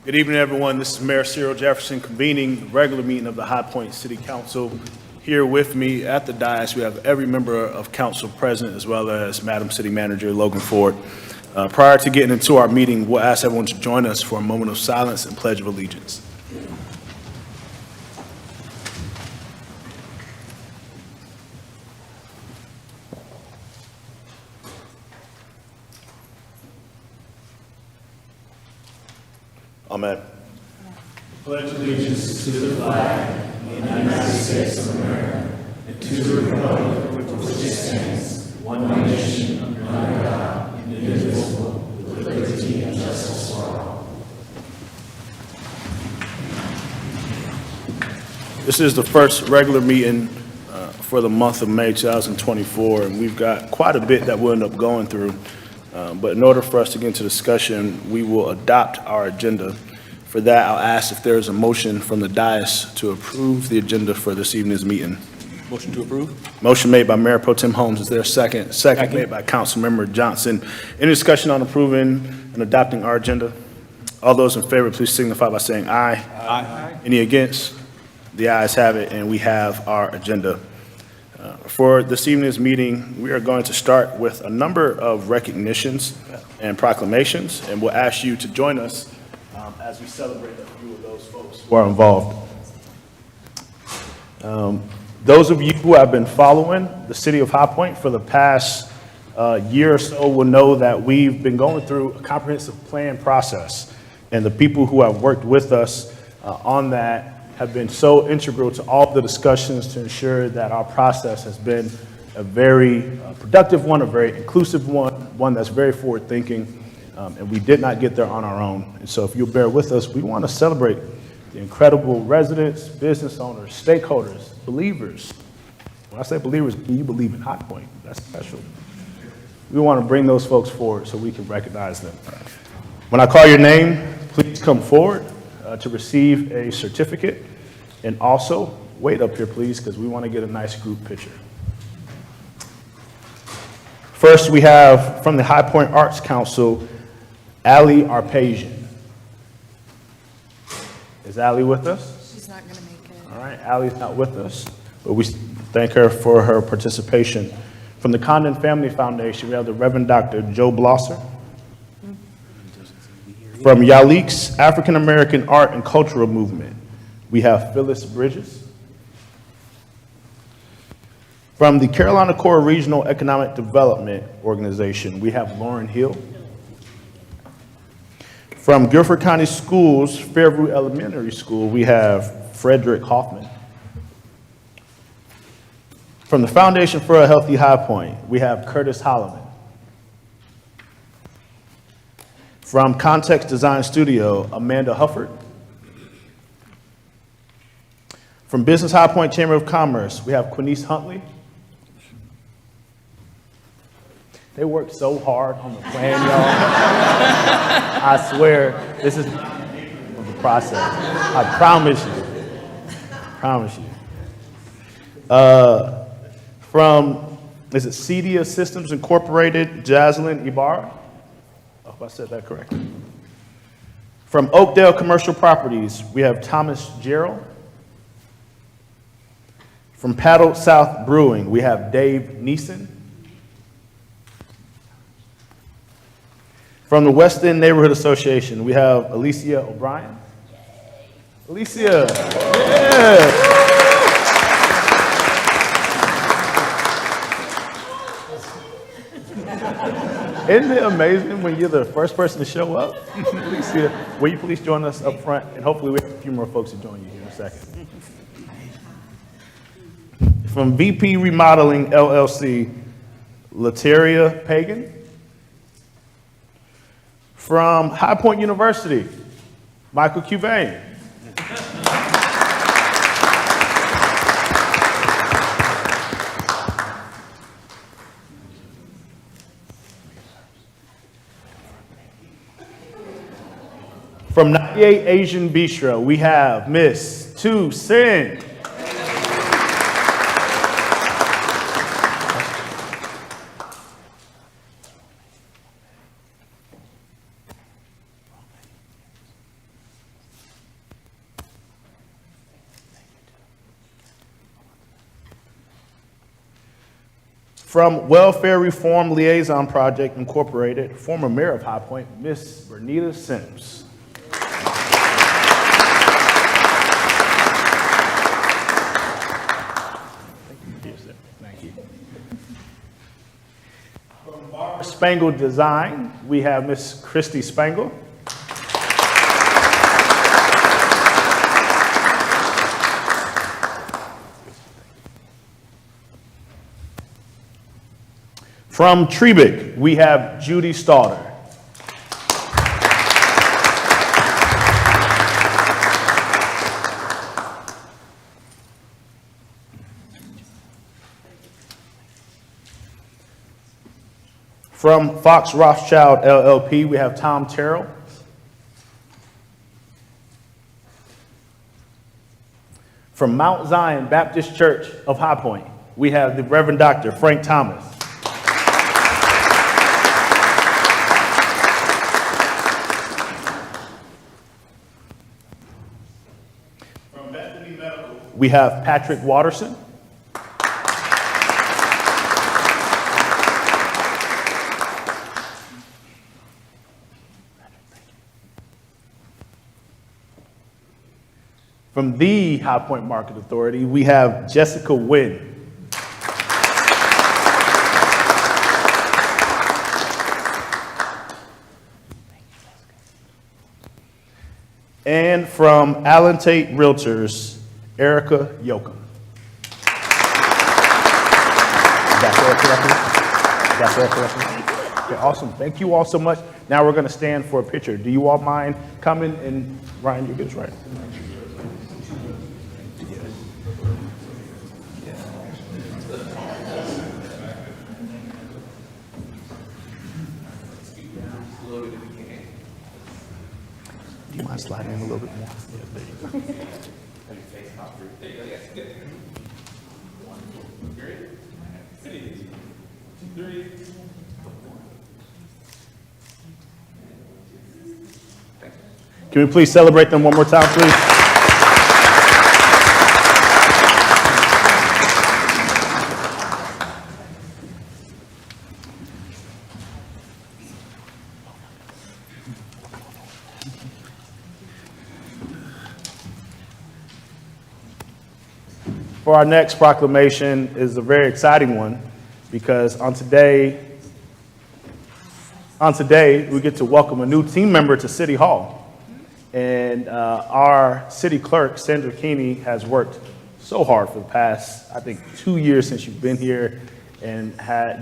Good evening, everyone. This is Mayor Cyril Jefferson convening the regular meeting of the High Point City Council. Here with me at the dais, we have every member of council present, as well as Madam City Manager Logan Ford. Prior to getting into our meeting, we'll ask everyone to join us for a moment of silence and Pledge of Allegiance. Amen. Pledge allegiance to the flag of the United States of America and to the republic for which it stands, one nation, under God, indivisible, with liberty and justice for all. This is the first regular meeting for the month of May 2024, and we've got quite a bit that we'll end up going through. But in order for us to get into discussion, we will adopt our agenda. For that, I'll ask if there is a motion from the dais to approve the agenda for this evening's meeting. Motion to approve. Motion made by Mayor Pro Tem Holmes. Is there a second? Second made by Councilmember Johnson. Any discussion on approving and adopting our agenda? All those in favor, please signify by saying aye. Aye. Any against? The ayes have it, and we have our agenda. For this evening's meeting, we are going to start with a number of recognitions and proclamations, and we'll ask you to join us as we celebrate a few of those folks who are involved. Those of you who have been following the city of High Point for the past year or so will know that we've been going through a comprehensive plan process, and the people who have worked with us on that have been so integral to all the discussions to ensure that our process has been a very productive one, a very inclusive one that's very forward-thinking, and we did not get there on our own. And so if you'll bear with us, we want to celebrate the incredible residents, business owners, stakeholders, believers. When I say believers, you believe in High Point. That's special. We want to bring those folks forward so we can recognize them. When I call your name, please come forward to receive a certificate. And also, wait up here, please, because we want to get a nice group picture. First, we have from the High Point Arts Council, Ali Arpesian. Is Ali with us? She's not going to make it. All right, Ali's not with us, but we thank her for her participation. From the Condon Family Foundation, we have the Reverend Dr. Joe Blosser. From Yalik's African American Art and Cultural Movement, we have Phyllis Bridges. From the Carolina Core Regional Economic Development Organization, we have Lauren Hill. From Guilford County Schools, Fairview Elementary School, we have Frederick Hoffman. From the Foundation for a Healthy High Point, we have Curtis Holloman. From Context Design Studio, Amanda Hufford. From Business High Point Chamber of Commerce, we have Quinice Huntley. They worked so hard on the plan, y'all. I swear, this is not the process. I promise you. Promise you. From, is it Cedia Systems Incorporated, Jaslyn Ibarra? I hope I said that correctly. From Oakdale Commercial Properties, we have Thomas Gerald. From Paddle South Brewing, we have Dave Neeson. From the West End Neighborhood Association, we have Alicia O'Brien. Alicia, yeah. Isn't it amazing when you're the first person to show up? Alicia, will you please join us up front? And hopefully we have a few more folks to join you here in a second. From VP Remodeling LLC, Lateria Pagan. From High Point University, Michael Cuvane. From 98 Asian Bistro, we have Miss Tu Sin. From Welfare Reform Liaison Project Incorporated, former mayor of High Point, Miss Bernita Sims. Thank you. From Bar Spangle Design, we have Miss Christy Spangle. From Trebic, we have Judy Stalder. From Fox Rothschild LLP, we have Tom Terrell. From Mount Zion Baptist Church of High Point, we have the Reverend Dr. Frank Thomas. From Bethany Medical, we have Patrick Watterson. From the High Point Market Authority, we have Jessica Wynn. And from Allen Tate Realtors, Erica Yoakum. Got that correctly? Okay, awesome. Thank you all so much. Now we're going to stand for a picture. Do you all mind coming? And Ryan, you get us right. Do you mind sliding in a little bit more? Yeah, there you go. Can we please celebrate them one more time, please? For our next proclamation is a very exciting one because on today we get to welcome a new team member to City Hall. And our city clerk, Sandra Keeney, has worked so hard for the past, I think, 2 years since you've been here, and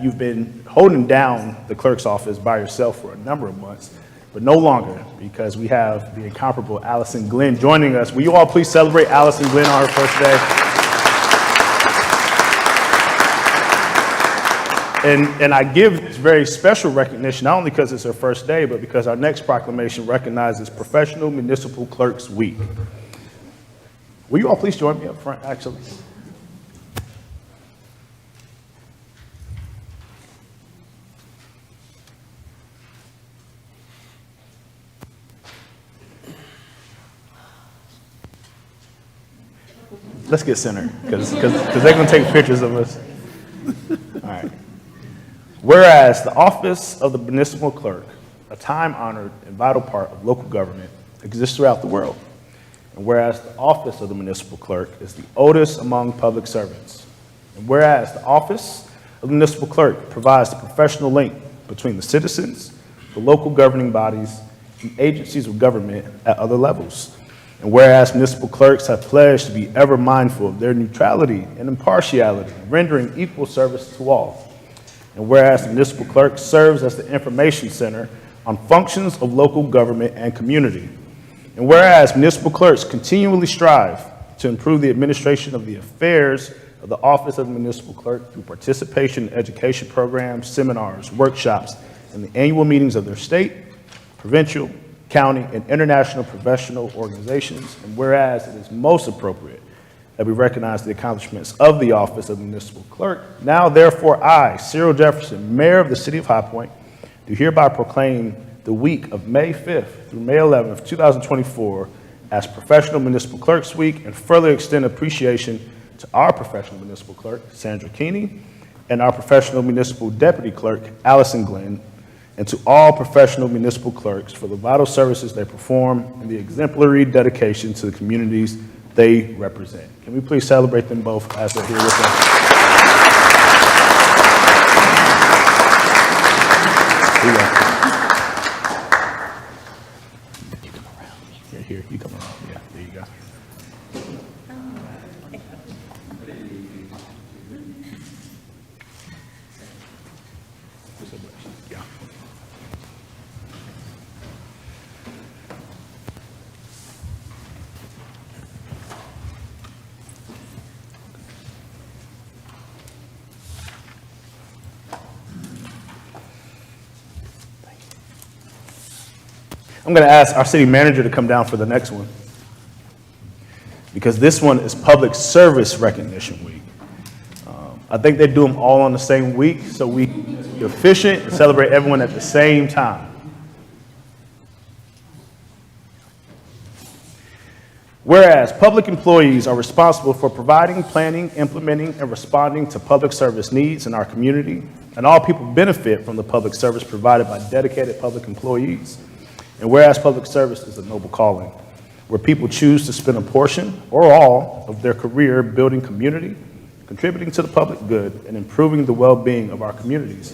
you've been holding down the clerk's office by yourself for a number of months, but no longer, because we have the incomparable Allison Glenn joining us. Will you all please celebrate Allison Glenn on her first day? And I give this very special recognition, not only because it's her first day, but because our next proclamation recognizes Professional Municipal Clerks Week. Will you all please join me up front, actually? Let's get centered, because they're going to take pictures of us. All right. Whereas the office of the municipal clerk, a time-honored and vital part of local government, exists throughout the world. And whereas the office of the municipal clerk is the oldest among public servants. And whereas the office of the municipal clerk provides the professional link between the citizens, the local governing bodies, and agencies of government at other levels. And whereas municipal clerks have pledged to be ever mindful of their neutrality and impartiality, rendering equal service to all. And whereas the municipal clerk serves as the information center on functions of local government and community. And whereas municipal clerks continually strive to improve the administration of the affairs of the office of the municipal clerk through participation in education programs, seminars, workshops, and the annual meetings of their state, provincial, county, and international professional organizations. And whereas it is most appropriate that we recognize the accomplishments of the office of the municipal clerk, now therefore I, Cyril Jefferson, mayor of the city of High Point, do hereby proclaim the week of May 5th through May 11th, 2024 as Professional Municipal Clerks Week, and further extend appreciation to our professional municipal clerk, Sandra Keeney, and our professional municipal deputy clerk, Allison Glenn, and to all professional municipal clerks for the vital services they perform and the exemplary dedication to the communities they represent. Can we please celebrate them both as they're here with us? Here you go. You come around. Here, you come around. Yeah, there you go. Yeah. I'm going to ask our city manager to come down for the next one, because this one is Public Service Recognition Week. I think they do them all on the same week, so we be efficient and celebrate everyone at the same time. Whereas public employees are responsible for providing, planning, implementing, and responding to public service needs in our community, and all people benefit from the public service provided by dedicated public employees. And whereas public service is a noble calling, where people choose to spend a portion or all of their career building community, contributing to the public good, and improving the well-being of our communities.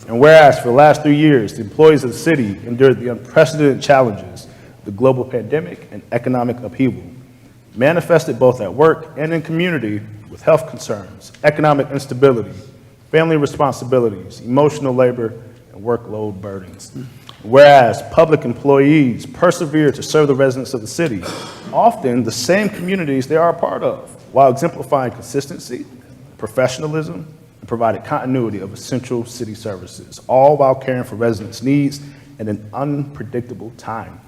And whereas for the last 3 years, the employees of the city endured the unprecedented challenges of the global pandemic and economic upheaval, manifested both at work and in community with health concerns, economic instability, family responsibilities, emotional labor, and workload burdens. Whereas public employees persevere to serve the residents of the city, often the same communities they are a part of, while exemplifying consistency, professionalism, and providing continuity of essential city services, all while caring for residents' needs in an unpredictable time.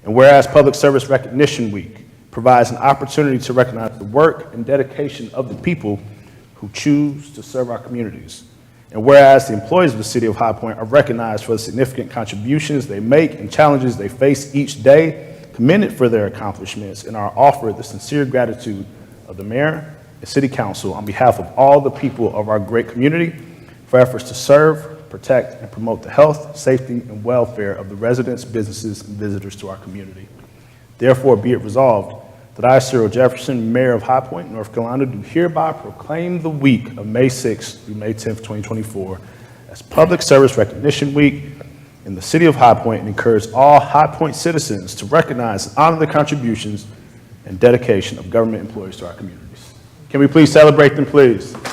And whereas Public Service Recognition Week provides an opportunity to recognize the work and dedication of the people who choose to serve our communities. And whereas the employees of the city of High Point are recognized for the significant contributions they make and challenges they face each day, commended for their accomplishments, and are offered the sincere gratitude of the mayor and city council on behalf of all the people of our great community for efforts to serve, protect, and promote the health, safety, and welfare of the residents, businesses, and visitors to our community. Therefore, be it resolved that I, Cyril Jefferson, Mayor of High Point, North Carolina, do hereby proclaim the week of May 6th through May 10th, 2024 as Public Service Recognition Week in the city of High Point, and encourage all High Point citizens to recognize and honor the contributions and dedication of government employees to our communities. Can we please celebrate them, please? Okay.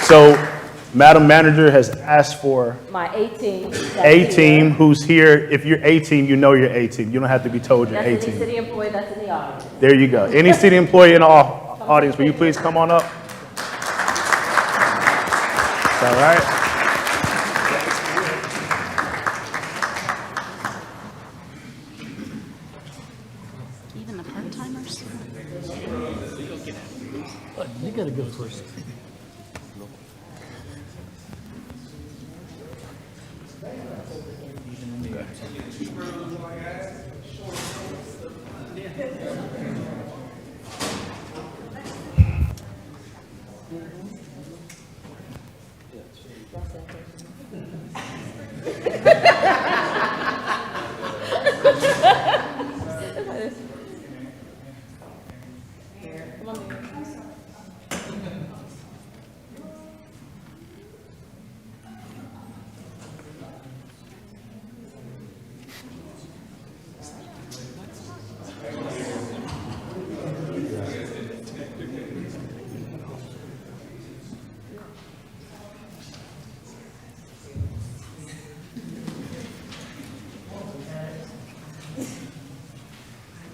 So Madam Manager has asked for My A-team. A-team who's here. If you're A-team, you know you're A-team. You don't have to be told you're That's any A-team. city employee that's in the audience. There you go. Any city employee in the audience, will you please come on up? All right. Even the part-timers? You gotta go first.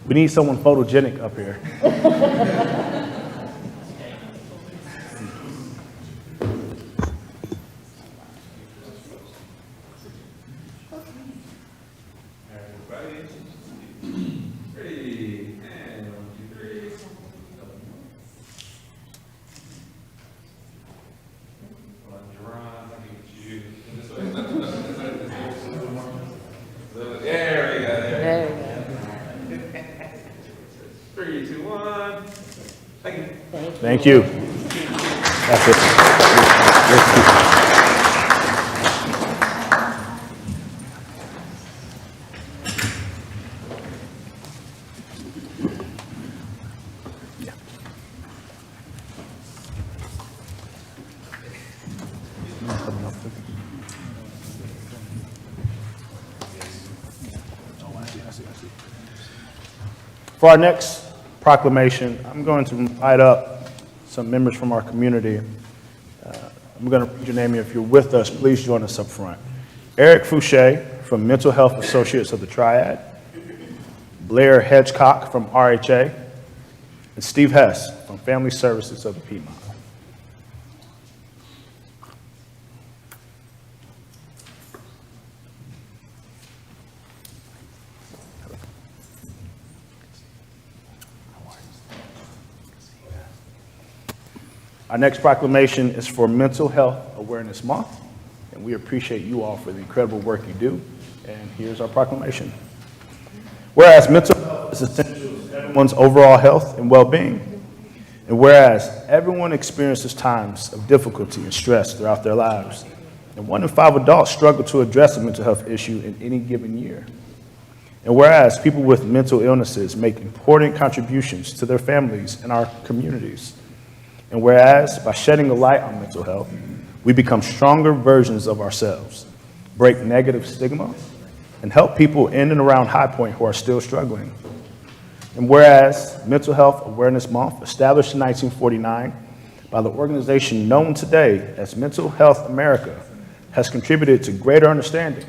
We need someone photogenic up here. There we go. 3, 2, Thank you. That's it. For our next proclamation, I'm going to invite up some members from our community. I'm going to read your name, and if you're with us, please join us up front. Eric Fouché from Mental Health Associates of the Triad, Blair Hedgecock from RHA, and Steve Hess from Family Services of the Piedmont. Our next proclamation is for Mental Health Awareness Month, and we appreciate you all for the incredible work you do. And here's our proclamation. Whereas mental health is essential to everyone's overall health and well-being, and whereas everyone experiences times of difficulty and stress throughout their lives, and 1 in 5 adults struggle to address a mental health issue in any given year, and whereas people with mental illnesses make important contributions to their families and our communities, and whereas, by shedding a light on mental health, we become stronger versions of ourselves, break negative stigma, and help people in and around High Point who are still struggling. And whereas Mental Health Awareness Month, established in 1949 by the organization known today as Mental Health America, has contributed to greater understanding,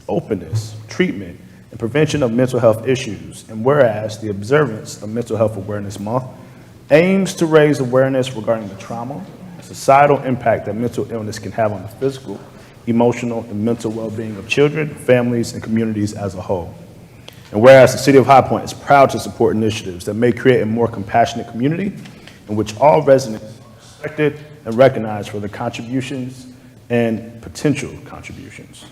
openness, treatment, and prevention of mental health issues. And whereas the observance of Mental Health Awareness Month aims to raise awareness regarding the trauma and societal impact that mental illness can have on the physical, emotional, and mental well-being of children, families, and communities as a whole. And whereas the City of High Point is proud to support initiatives that may create a more compassionate community in which all residents are respected and recognized for their contributions and potential contributions.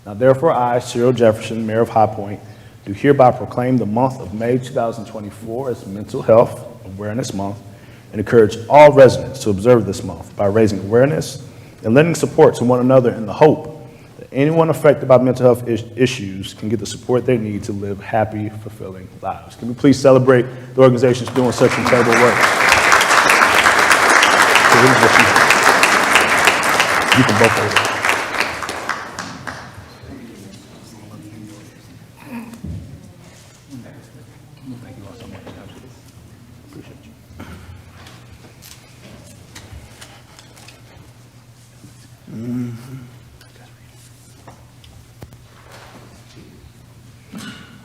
Now, therefore, I, Cyril Jefferson, Mayor of High Point, do hereby proclaim the month of May 2024 as Mental Health Awareness Month, and encourage all residents to observe this month by raising awareness and lending support to one another in the hope that anyone affected by mental health issues can get the support they need to live happy, fulfilling lives. Can we please celebrate the organizations doing such incredible work? You can both hold it.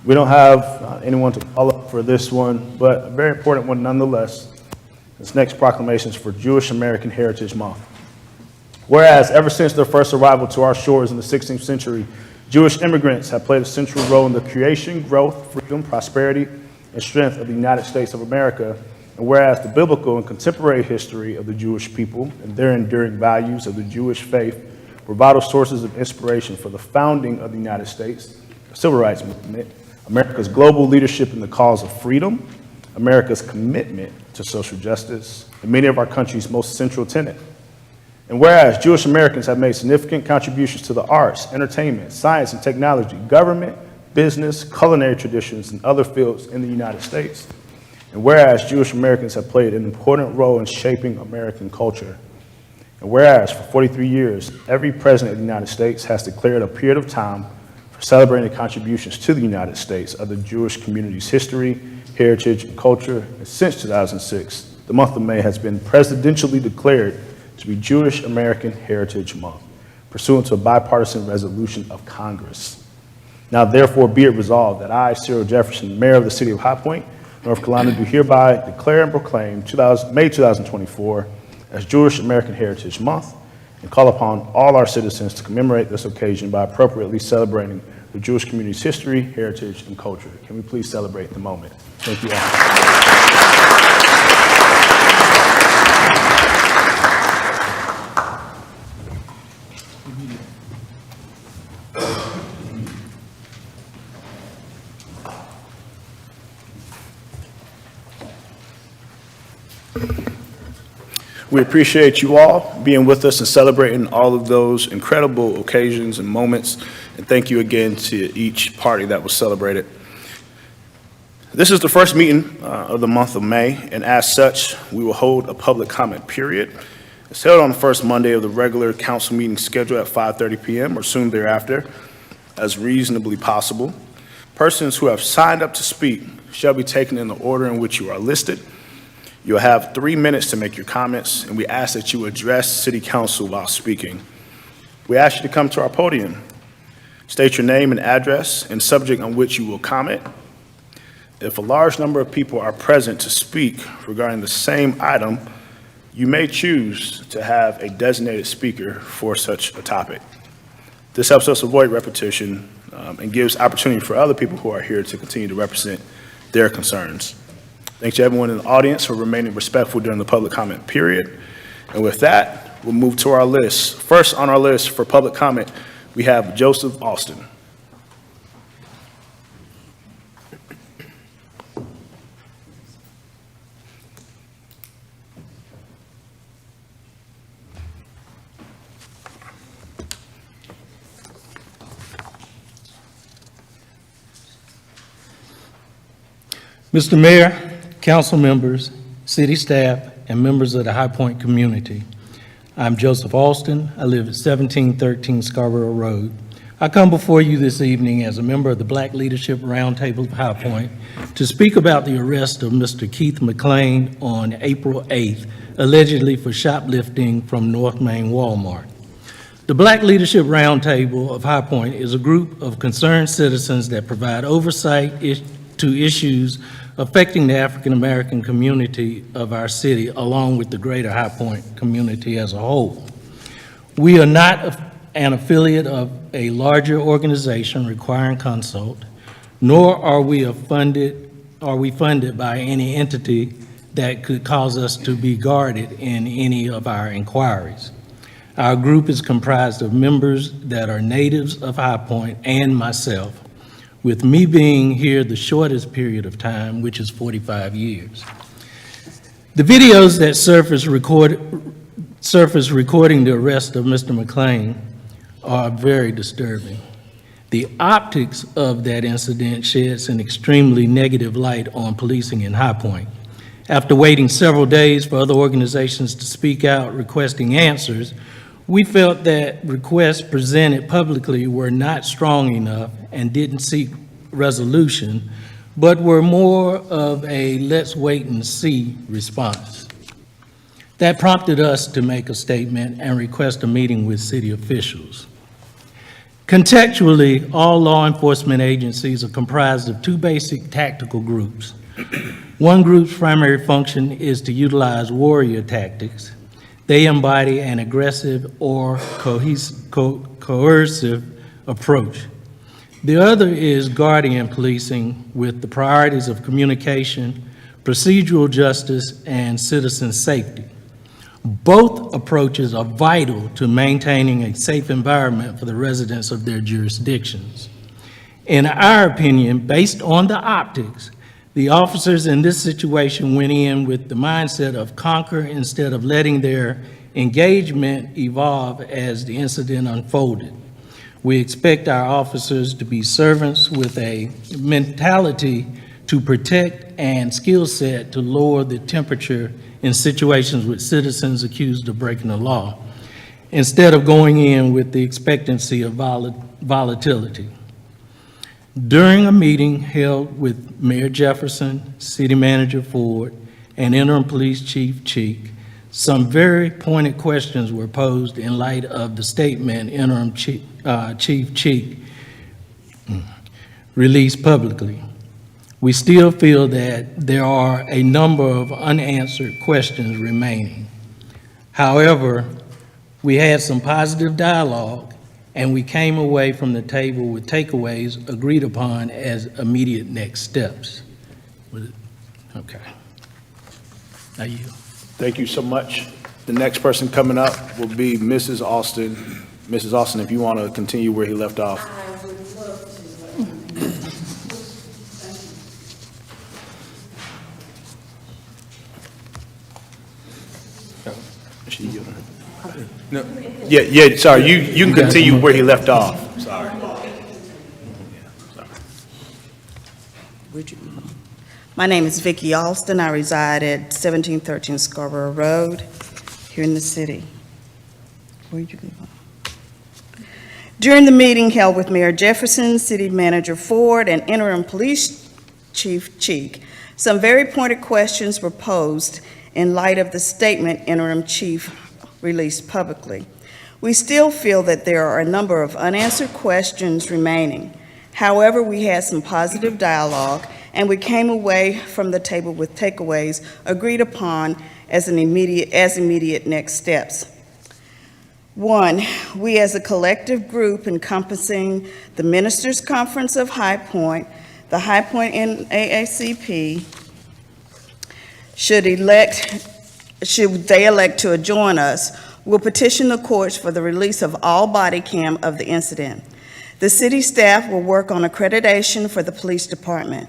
We don't have anyone to call up for this one, but a very important one nonetheless. This next proclamation is for Jewish American Heritage Month. Whereas ever since their first arrival to our shores in the 16th century, Jewish immigrants have played a central role in the creation, growth, freedom, prosperity, and strength of the United States of America. And whereas the biblical and contemporary history of the Jewish people and their enduring values of the Jewish faith were vital sources of inspiration for the founding of the United States, the Civil Rights Movement, America's global leadership in the cause of freedom, America's commitment to social justice, and many of our country's most central tenets. And whereas Jewish Americans have made significant contributions to the arts, entertainment, science and technology, government, business, culinary traditions, and other fields in the United States. And whereas Jewish Americans have played an important role in shaping American culture. And whereas for 43 years, every president of the United States has declared a period of time for celebrating the contributions to the United States of the Jewish community's history, heritage, and culture. And since 2006, the month of May has been presidentially declared to be Jewish American Heritage Month, pursuant to a bipartisan resolution of Congress. Now, therefore, be it resolved that I, Cyril Jefferson, Mayor of the City of High Point, North Carolina, do hereby declare and proclaim May 2024 as Jewish American Heritage Month, and call upon all our citizens to commemorate this occasion by appropriately celebrating the Jewish community's history, heritage, and culture. Can we please celebrate the moment? Thank you all. We appreciate you all being with us and celebrating all of those incredible occasions and moments. And thank you again to each party that was celebrated. This is the first meeting of the month of May, and as such, we will hold a public comment period. It's held on the first Monday of the regular council meeting schedule at 5:30 p.m. or soon thereafter, as reasonably possible. Persons who have signed up to speak shall be taken in the order in which you are listed. You'll have 3 minutes to make your comments, and we ask that you address City Council while speaking. We ask you to come to our podium. State your name and address and subject on which you will comment. If a large number of people are present to speak regarding the same item, you may choose to have a designated speaker for such a topic. This helps us avoid repetition and gives opportunity for other people who are here to continue to represent their concerns. Thanks to everyone in the audience for remaining respectful during the public comment period. And with that, we'll move to our list. First on our list for public comment, we have Joseph Austin. Mr. Mayor, council members, city staff, and members of the High Point community, I'm Joseph Austin. I live at 1713 Scarborough Road. I come before you this evening as a member of the Black Leadership Roundtable of High Point to speak about the arrest of Mr. Keith McLean on April 8th, allegedly for shoplifting from North Main Walmart. The Black Leadership Roundtable of High Point is a group of concerned citizens that provide oversight to issues affecting the African American community of our city, along with the greater High Point community as a whole. We are not an affiliate of a larger organization requiring consult, nor are we funded by any entity that could cause us to be guarded in any of our inquiries. Our group is comprised of members that are natives of High Point and myself, with me being here the shortest period of time, which is 45 years. The videos that surface recording the arrest of Mr. McLean are very disturbing. The optics of that incident sheds an extremely negative light on policing in High Point. After waiting several days for other organizations to speak out requesting answers, we felt that requests presented publicly were not strong enough and didn't seek resolution, but were more of a let's wait and see response. That prompted us to make a statement and request a meeting with city officials. Contextually, all law enforcement agencies are comprised of two basic tactical groups. One group's primary function is to utilize warrior tactics. They embody an aggressive or coercive approach. The other is guardian policing with the priorities of communication, procedural justice, and citizen safety. Both approaches are vital to maintaining a safe environment for the residents of their jurisdictions. In our opinion, based on the optics, the officers in this situation went in with the mindset of conquer instead of letting their engagement evolve as the incident unfolded. We expect our officers to be servants with a mentality to protect and skill set to lower the temperature in situations with citizens accused of breaking the law, instead of going in with the expectancy of volatility. During a meeting held with Mayor Jefferson, City Manager Ford, and Interim Police Chief Cheek, some very pointed questions were posed in light of the statement Interim Chief Cheek released publicly. We still feel that there are a number of unanswered questions remaining. However, we had some positive dialogue, and we came away from the table with takeaways agreed upon as immediate next steps. Okay. Now you. Thank you so much. The next person coming up will be Mrs. Austin. Mrs. Austin, if you want to continue where he left off. I would love to. Yeah, sorry, you can continue where he left off. Sorry. My name is Vicki Alston. I reside at 1713 Scarborough Road here in the city. Where'd you go? During the meeting held with Mayor Jefferson, City Manager Ford, and Interim Police Chief Cheek, some very pointed questions were posed in light of the statement Interim Chief released publicly. We still feel that there are a number of unanswered questions remaining. However, we had some positive dialogue, and we came away from the table with takeaways agreed upon as immediate next steps. One, we as a collective group encompassing the Ministers' Conference of High Point, the High Point NAACP, should they elect to join us, will petition the courts for the release of all body cam of the incident. The city staff will work on accreditation for the police department.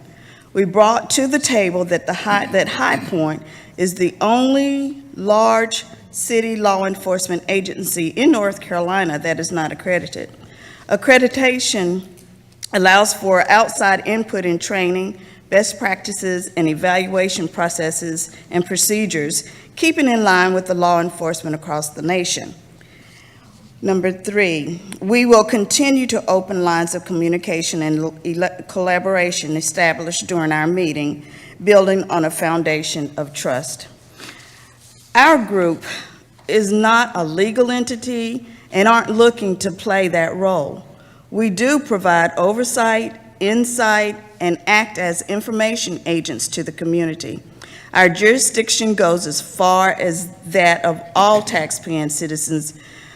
We brought to the table that High Point is the only large city law enforcement agency in North Carolina that is not accredited. Accreditation allows for outside input in training, best practices, and evaluation processes and procedures, keeping in line with the law enforcement across the nation. Number three, we will continue to open lines of communication and collaboration established during our meeting, building on a foundation of trust. Our group is not a legal entity and aren't looking to play that role. We do provide oversight, insight, and act as information agents to the community. Our jurisdiction goes as far as that of all taxpaying citizens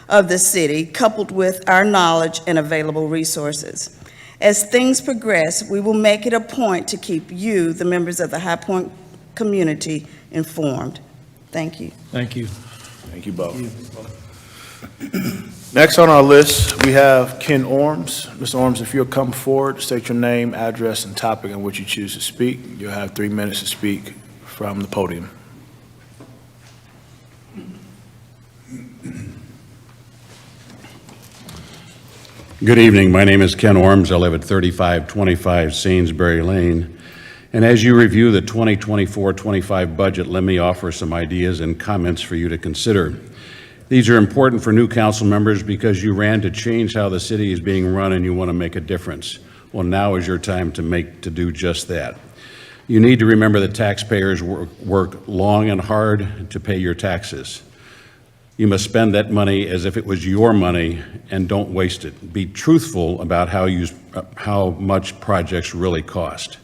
of the city, coupled with our knowledge and available resources. As things progress, we will make it a point to keep you, the members of the High Point community, informed. Thank you. Thank you. Thank you both. Next on our list, we have Ken Orms. Mr. Orms, if you'll come forward, state your name, address, and topic on which you choose to speak. You'll have 3 minutes to speak from the podium. Good evening. My name is Ken Orms. I live at 3525 Sainsbury Lane. And as you review the 2024-25 budget, let me offer some ideas and comments for you to consider. These are important for new council members because you ran to change how the city is being run and you want to make a difference. Well, now is your time to do just that. You need to remember that taxpayers work long and hard to pay your taxes. You must spend that money as if it was your money and don't waste it. Be truthful about how much projects really cost.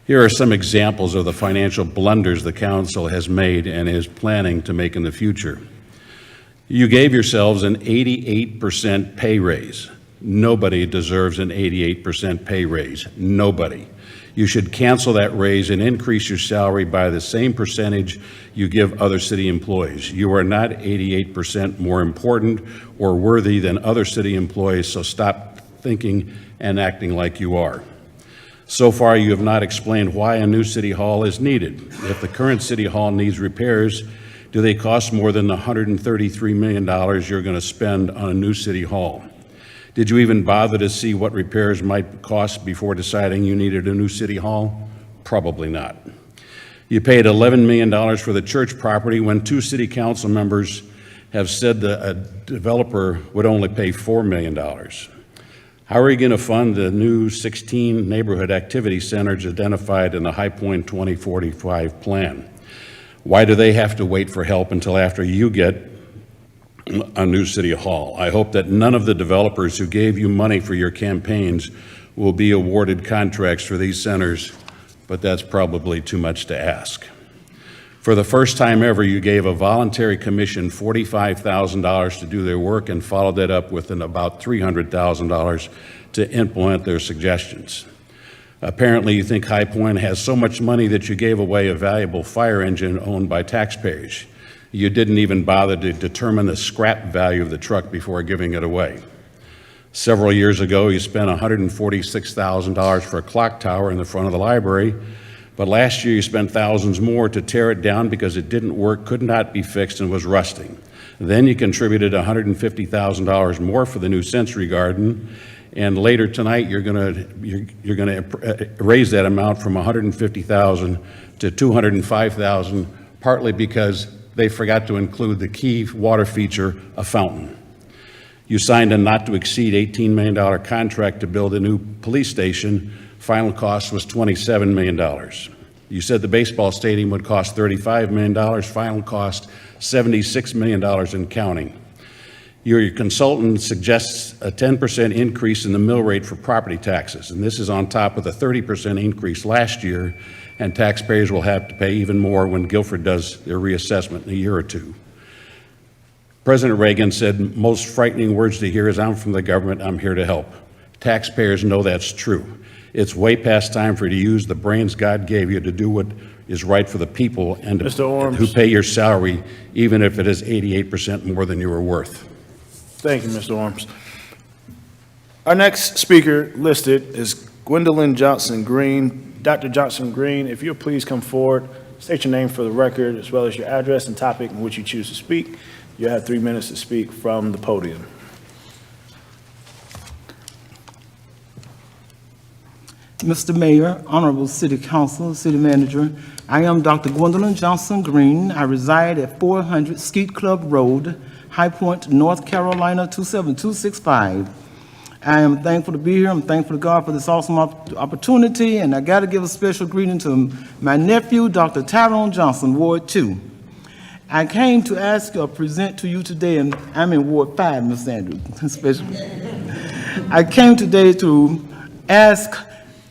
Here are some examples of the financial blunders the council has made and is planning to make in the future. You gave yourselves an 88% pay raise. Nobody deserves an 88% pay raise. Nobody. You should cancel that raise and increase your salary by the same percentage you give other city employees. You are not 88% more important or worthy than other city employees, so stop thinking and acting like you are. So far, you have not explained why a new city hall is needed. If the current city hall needs repairs, do they cost more than the $133 million you're going to spend on a new city hall? Did you even bother to see what repairs might cost before deciding you needed a new city hall? Probably not. You paid $11 million for the church property when 2 city council members have said that a developer would only pay $4 million. How are you going to fund the new 16 neighborhood activity centers identified in the High Point 2045 plan? Why do they have to wait for help until after you get a new city hall? I hope that none of the developers who gave you money for your campaigns will be awarded contracts for these centers, but that's probably too much to ask. For the first time ever, you gave a voluntary commission $45,000 to do their work and followed that up with about $300,000 to implement their suggestions. Apparently, you think High Point has so much money that you gave away a valuable fire engine owned by taxpayers. You didn't even bother to determine the scrap value of the truck before giving it away. Several years ago, you spent $146,000 for a clock tower in the front of the library, but last year you spent thousands more to tear it down because it didn't work, could not be fixed, and was rusting. Then you contributed $150,000 more for the new Sensory Garden, and later tonight, you're gonna raise that amount from $150,000 to $205,000, partly because they forgot to include the key water feature, a fountain. You signed a not-to-exceed $18 million contract to build a new police station. Final cost was $27 million. You said the baseball stadium would cost $35 million. Final cost, $76 million and counting. Your consultant suggests a 10% increase in the mill rate for property taxes, and this is on top of the 30% increase last year, and taxpayers will have to pay even more when Guilford does their reassessment in a year or two. President Reagan said, most frightening words to hear is, I'm from the government, I'm here to help. Taxpayers know that's true. It's way past time for you to use the brains God gave you to do what is right for the people and Mr. Orms. who pay your salary, even if it is 88% more than you were worth. Thank you, Mr. Orms. Our next speaker listed is Gwendolyn Johnson Green. Dr. Johnson Green, if you'll please come forward, state your name for the record, as well as your address and topic in which you choose to speak. You have 3 minutes to speak from the podium. Mr. Mayor, Honorable City Council, City Manager, I am Dr. Gwendolyn Johnson Green. I reside at 400 Skeet Club Road, High Point, North Carolina, 27265. I am thankful to be here. I'm thankful to God for this awesome opportunity, and I got to give a special greeting to my nephew, Dr. Tyrone Johnson, Ward 2. I came to ask or present to you today, and I'm in Ward 5, Ms. Andrews, especially. I came today to ask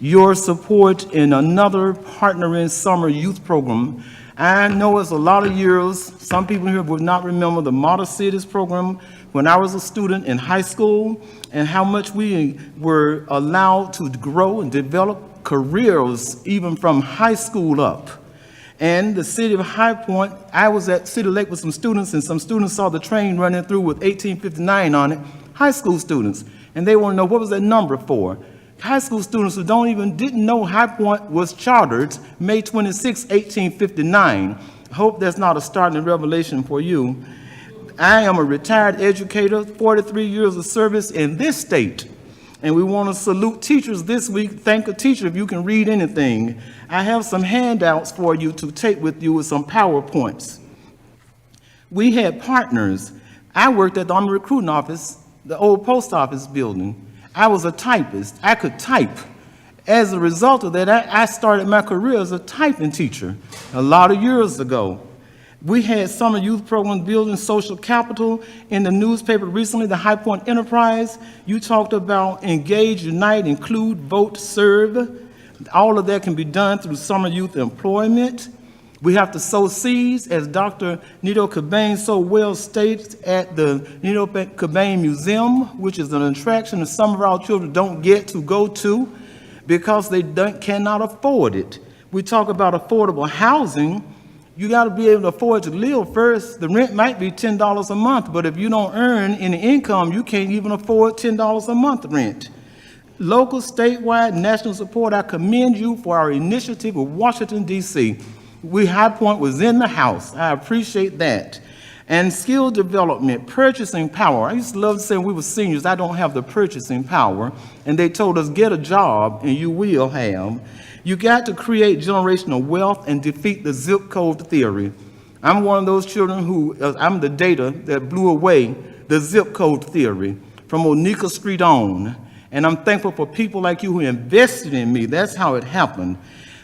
your support in another Partnering Summer Youth Program. I know it's a lot of years. Some people here would not remember the Model Cities program when I was a student in high school, and how much we were allowed to grow and develop careers even from high school up. And the city of High Point, I was at City Lake with some students, and some students saw the train running through with 1859 on it, high school students, and they want to know what was that number for. High school students who didn't know High Point was chartered May 26, 1859. I hope that's not a startling revelation for you. I am a retired educator, 43 years of service in this state. And we want to salute teachers this week. Thank a teacher if you can read anything. I have some handouts for you to take with you with some PowerPoints. We had partners. I worked at the Army Recruiting Office, the old post office building. I was a typist. I could type. As a result of that, I started my career as a typing teacher a lot of years ago. We had summer youth programs building social capital in the newspaper recently, the High Point Enterprise. You talked about engage, unite, include, vote, serve. All of that can be done through summer youth employment. We have to sow seeds, as Dr. Nito Cobain so well states, at the Nito Cobain Museum, which is an attraction that some of our children don't get to go to because they cannot afford it. We talk about affordable housing. You got to be able to afford to live first. The rent might be $10 a month, but if you don't earn any income, you can't even afford $10 a month rent. Local, statewide, national support, I commend you for our initiative with Washington, D.C. High Point was in the house. I appreciate that. And skill development, purchasing power. I used to love to say when we were seniors, I don't have the purchasing power. And they told us, get a job and you will have. You got to create generational wealth and defeat the zip code theory. I'm one of those children who, I'm the data that blew away the zip code theory from Onika Street on. And I'm thankful for people like you who invested in me. That's how it happened.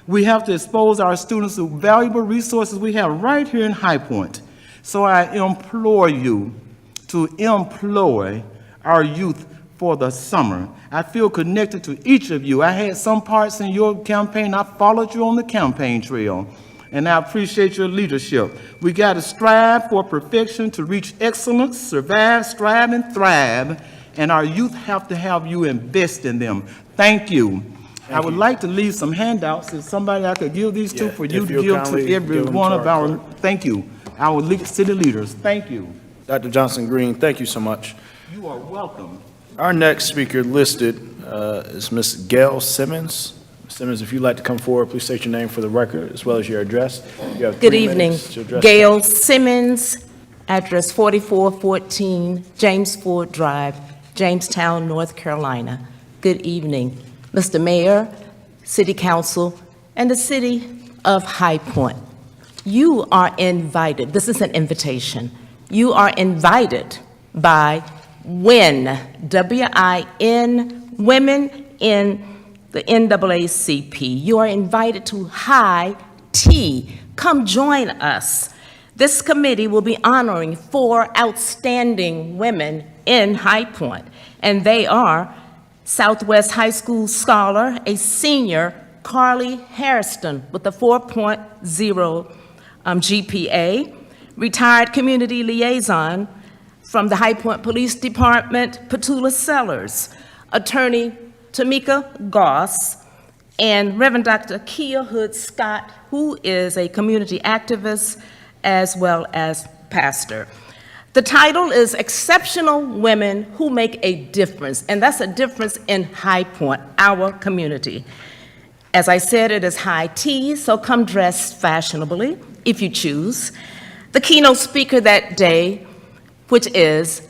We have to expose our students to valuable resources we have right here in High Point. So I implore you to employ our youth for the summer. I feel connected to each of you. I had some parts in your campaign. I followed you on the campaign trail, and I appreciate your leadership. We got to strive for perfection to reach excellence, survive, strive, and thrive, and our youth have to have you invest in them. Thank you. I would like to leave some handouts. If somebody I could give these to for you to give to every one of our, thank you, our city leaders. Thank you. Dr. Johnson Green, thank you so much. You are welcome. Our next speaker listed is Ms. Gail Simmons. Ms. Simmons, if you'd like to come forward, please state your name for the record as well as your address. You have Good 3 evening. minutes to address Gail Simmons, address 4414 James Ford Drive, Jamestown, North Carolina. Good evening, Mr. Mayor, City Council, and the City of High Point. You are invited, this is an invitation, you are invited by WIN, W-I-N, Women in the NAACP. You are invited to High Tea. Come join us. This committee will be honoring 4 outstanding women in High Point, and they are Southwest High School scholar, a senior, Carly Hairston, with a 4.0 GPA, retired community liaison from the High Point Police Department, Petula Sellers, attorney Tamika Goss, and Reverend Dr. Kia Hood Scott, who is a community activist as well as pastor. The title is Exceptional Women Who Make a Difference, and that's a difference in High Point, our community. As I said, it is high tea, so come dressed fashionably if you choose. The keynote speaker that day, which is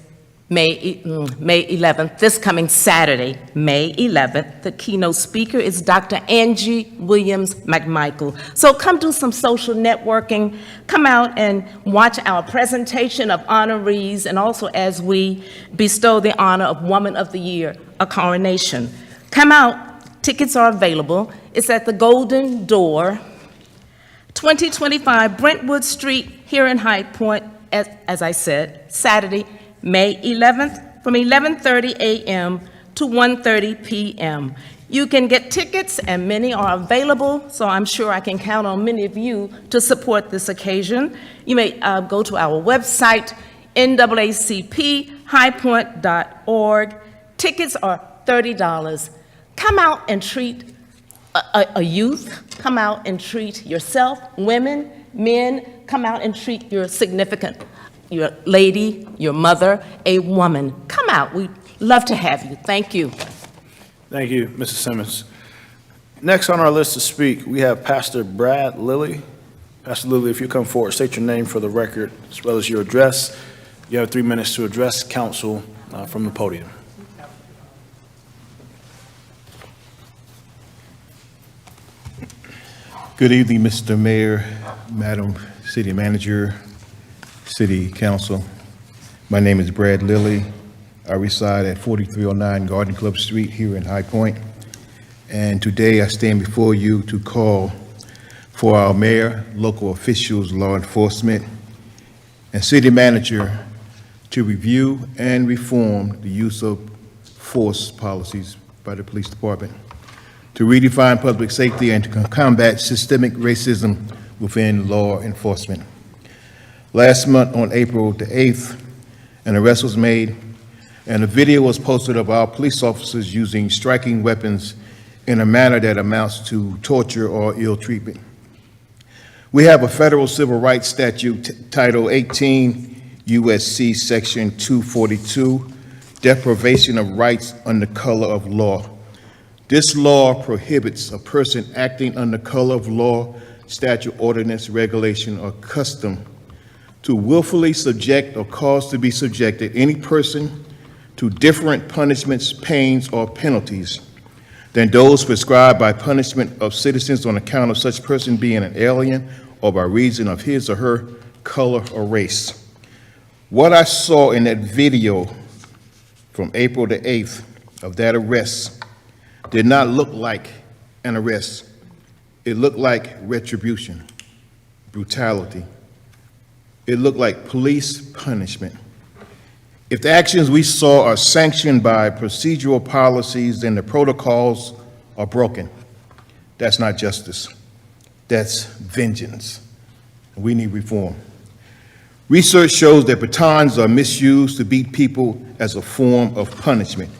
May 11th, this coming Saturday, May 11th, the keynote speaker is Dr. Angie Williams McMichael. So come do some social networking, come out and watch our presentation of honorees, and also as we bestow the honor of Woman of the Year, a coronation. Come out, tickets are available. It's at the Golden Door, 2025 Brentwood Street here in High Point, as I said, Saturday, May 11th, from 11:30 a.m. to 1:30 p.m. You can get tickets, and many are available, so I'm sure I can count on many of you to support this occasion. You may go to our website, naacphighpoint.org. Tickets are $30. Come out and treat a youth, come out and treat yourself, women, men, come out and treat your significant, your lady, your mother, a woman. Come out, we'd love to have you. Thank you. Thank you, Mrs. Simmons. Next on our list to speak, we have Pastor Brad Lilly. Pastor Lilly, if you come forward, state your name for the record, as well as your address. You have 3 minutes to address council from the podium. Good evening, Mr. Mayor, Madam City Manager, City Council. My name is Brad Lilly. I reside at 4309 Garden Club Street here in High Point. And today I stand before you to call for our mayor, local officials, law enforcement, and city manager to review and reform the use of force policies by the police department, to redefine public safety and to combat systemic racism within law enforcement. Last month on April the 8th, an arrest was made and a video was posted of our police officers using striking weapons in a manner that amounts to torture or ill treatment. We have a federal civil rights statute, Title 18, USC Section 242, deprivation of rights under color of law. This law prohibits a person acting under color of law, statute, ordinance, regulation, or custom to willfully subject or cause to be subjected any person to different punishments, pains, or penalties than those prescribed by punishment of citizens on account of such person being an alien or by reason of his or her color or race. What I saw in that video from April the 8th of that arrest did not look like an arrest. It looked like retribution, brutality. It looked like police punishment. If the actions we saw are sanctioned by procedural policies, then the protocols are broken. That's not justice. That's vengeance. We need reform. Research shows that batons are misused to beat people as a form of punishment.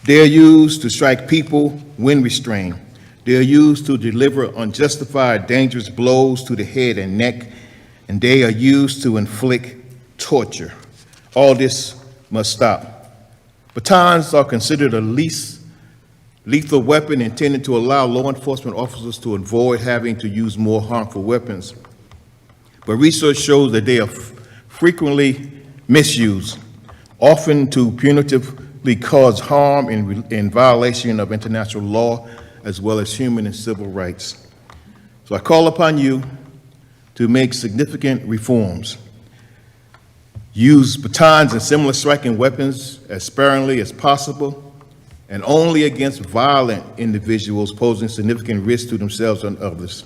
They are used to strike people when restrained. They are used to deliver unjustified, dangerous blows to the head and neck, and they are used to inflict torture. All this must stop. Batons are considered a least lethal weapon intended to allow law enforcement officers to avoid having to use more harmful weapons. But research shows that they are frequently misused, often to punitively cause harm in violation of international law as well as human and civil rights. So I call upon you to make significant reforms. Use batons and similar striking weapons as sparingly as possible and only against violent individuals posing significant risk to themselves and others.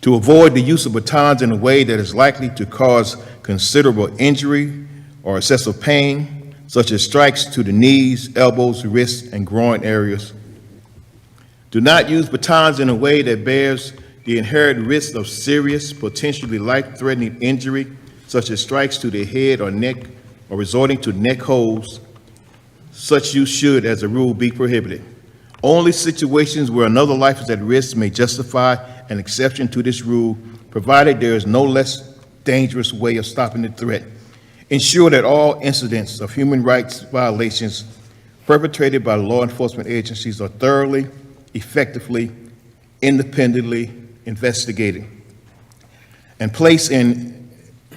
To avoid the use of batons in a way that is likely to cause considerable injury or excessive pain, such as strikes to the knees, elbows, wrists, and groin areas. Do not use batons in a way that bears the inherent risk of serious, potentially life-threatening injury, such as strikes to the head or neck or resorting to neck holds. Such use should, as a rule, be prohibited. Only situations where another life is at risk may justify an exception to this rule, provided there is no less dangerous way of stopping the threat. Ensure that all incidents of human rights violations perpetrated by law enforcement agencies are thoroughly, effectively, independently investigated, and place in,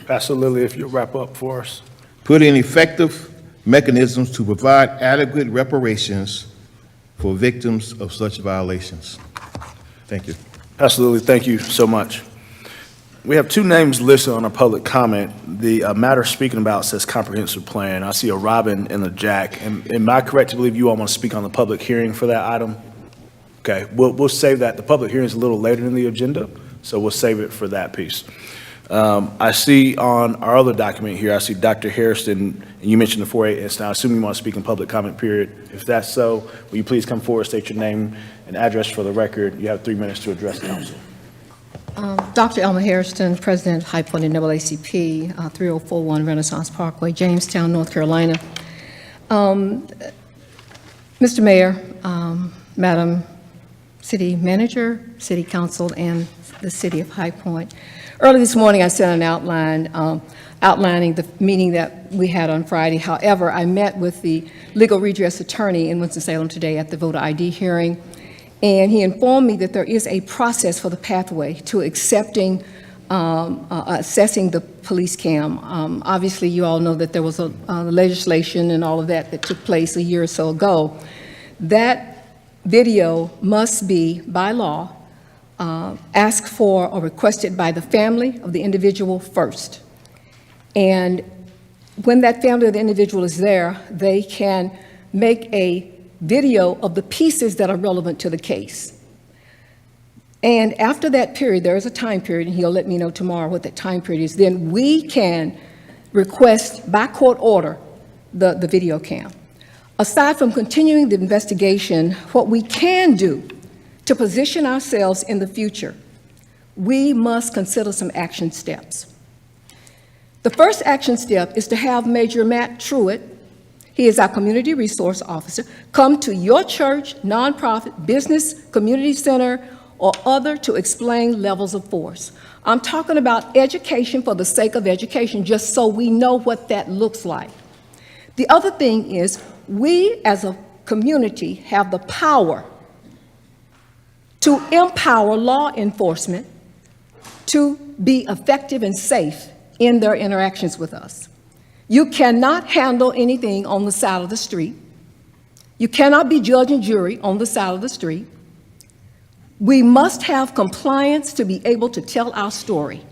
Pastor Lilly, if you'll wrap up for us. put in effective mechanisms to provide adequate reparations for victims of such violations. Thank you. Pastor Lilly, thank you so much. We have two names listed on our public comment. The matter speaking about says comprehensive plan. I see a Robin and a Jack. Am I correct to believe you all want to speak on the public hearing for that item? Okay, we'll save that. The public hearing is a little later in the agenda, so we'll save it for that piece. I see on our other document here, I see Dr. Hairston, and you mentioned the 4/8 incident. I assume you want to speak in public comment period. If that's so, will you please come forward, state your name and address for the record. You have 3 minutes to address council. Dr. Elmer Hairston, President, High Point NAACP, 3041 Renaissance Parkway, Jamestown, North Carolina. Mr. Mayor, Madam City Manager, City Council, and the City of High Point. Early this morning, I sent an outline outlining the meeting that we had on Friday. However, I met with the legal redress attorney in Winston-Salem today at the voter ID hearing, and he informed me that there is a process for the pathway to accepting, assessing the police cam. Obviously, you all know that there was a legislation and all of that that took place a year or so ago. That video must be, by law, asked for or requested by the family of the individual first. And when that family of the individual is there, they can make a video of the pieces that are relevant to the case. And after that period, there is a time period, and he'll let me know tomorrow what that time period is, then we can request by court order the video cam. Aside from continuing the investigation, what we can do to position ourselves in the future, we must consider some action steps. The first action step is to have Major Matt Truitt, he is our community resource officer, come to your church, nonprofit, business, community center, or other to explain levels of force. I'm talking about education for the sake of education, just so we know what that looks like. The other thing is, we as a community have the power to empower law enforcement to be effective and safe in their interactions with us. You cannot handle anything on the side of the street. You cannot be judge and jury on the side of the street. We must have compliance to be able to tell our story.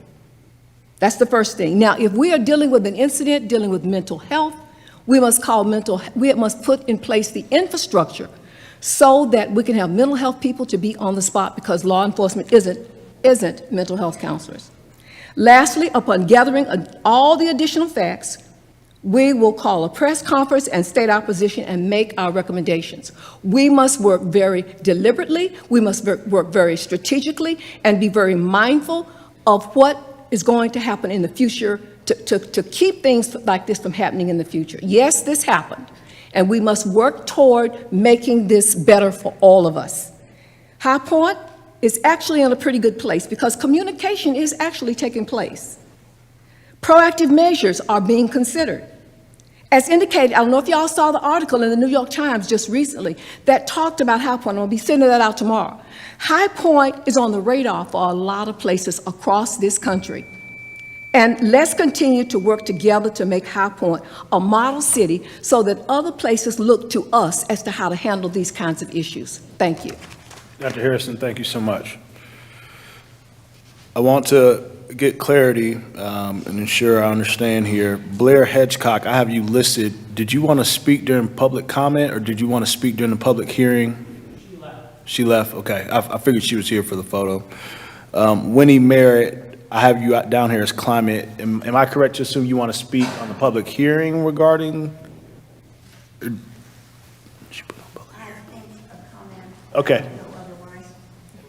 That's the first thing. Now, if we are dealing with an incident, dealing with mental health, we must put in place the infrastructure so that we can have mental health people to be on the spot, because law enforcement isn't mental health counselors. Lastly, upon gathering all the additional facts, we will call a press conference and state our position and make our recommendations. We must work very deliberately, we must work very strategically, and be very mindful of what is going to happen in the future to keep things like this from happening in the future. Yes, this happened, and we must work toward making this better for all of us. High Point is actually in a pretty good place because communication is actually taking place. Proactive measures are being considered. As indicated, I don't know if y'all saw the article in the New York Times just recently that talked about High Point. I'll be sending that out tomorrow. High Point is on the radar for a lot of places across this country. And let's continue to work together to make High Point a model city so that other places look to us as to how to handle these kinds of issues. Thank you. Dr. Harrison, thank you so much. I want to get clarity and ensure I understand here. Blair Hedgecock, I have you listed. Did you want to speak during public comment or did you want to speak during the public hearing? She left. She left, okay. I figured she was here for the photo. Winnie Merritt, I have you down here as climate. Am I correct to assume you want to speak on the public hearing regarding? Okay.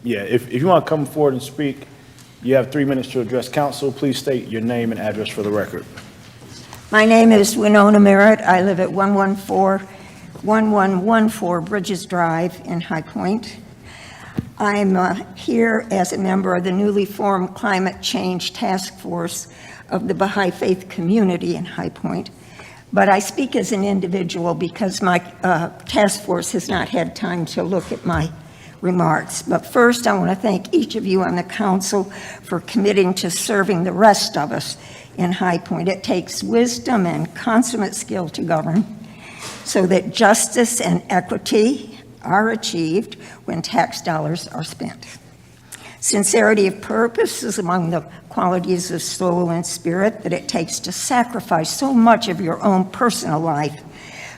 Yeah, if you want to come forward and speak, you have 3 minutes to address council. Please state your name and address for the record. My name is Winona Merritt. I live at 1114 Bridges Drive in High Point. I'm here as a member of the newly formed Climate Change Task Force of the Baha'i Faith community in High Point. But I speak as an individual because my task force has not had time to look at my remarks. But first, I want to thank each of you on the council for committing to serving the rest of us in High Point. It takes wisdom and consummate skill to govern so that justice and equity are achieved when tax dollars are spent. Sincerity of purpose is among the qualities of soul and spirit that it takes to sacrifice so much of your own personal life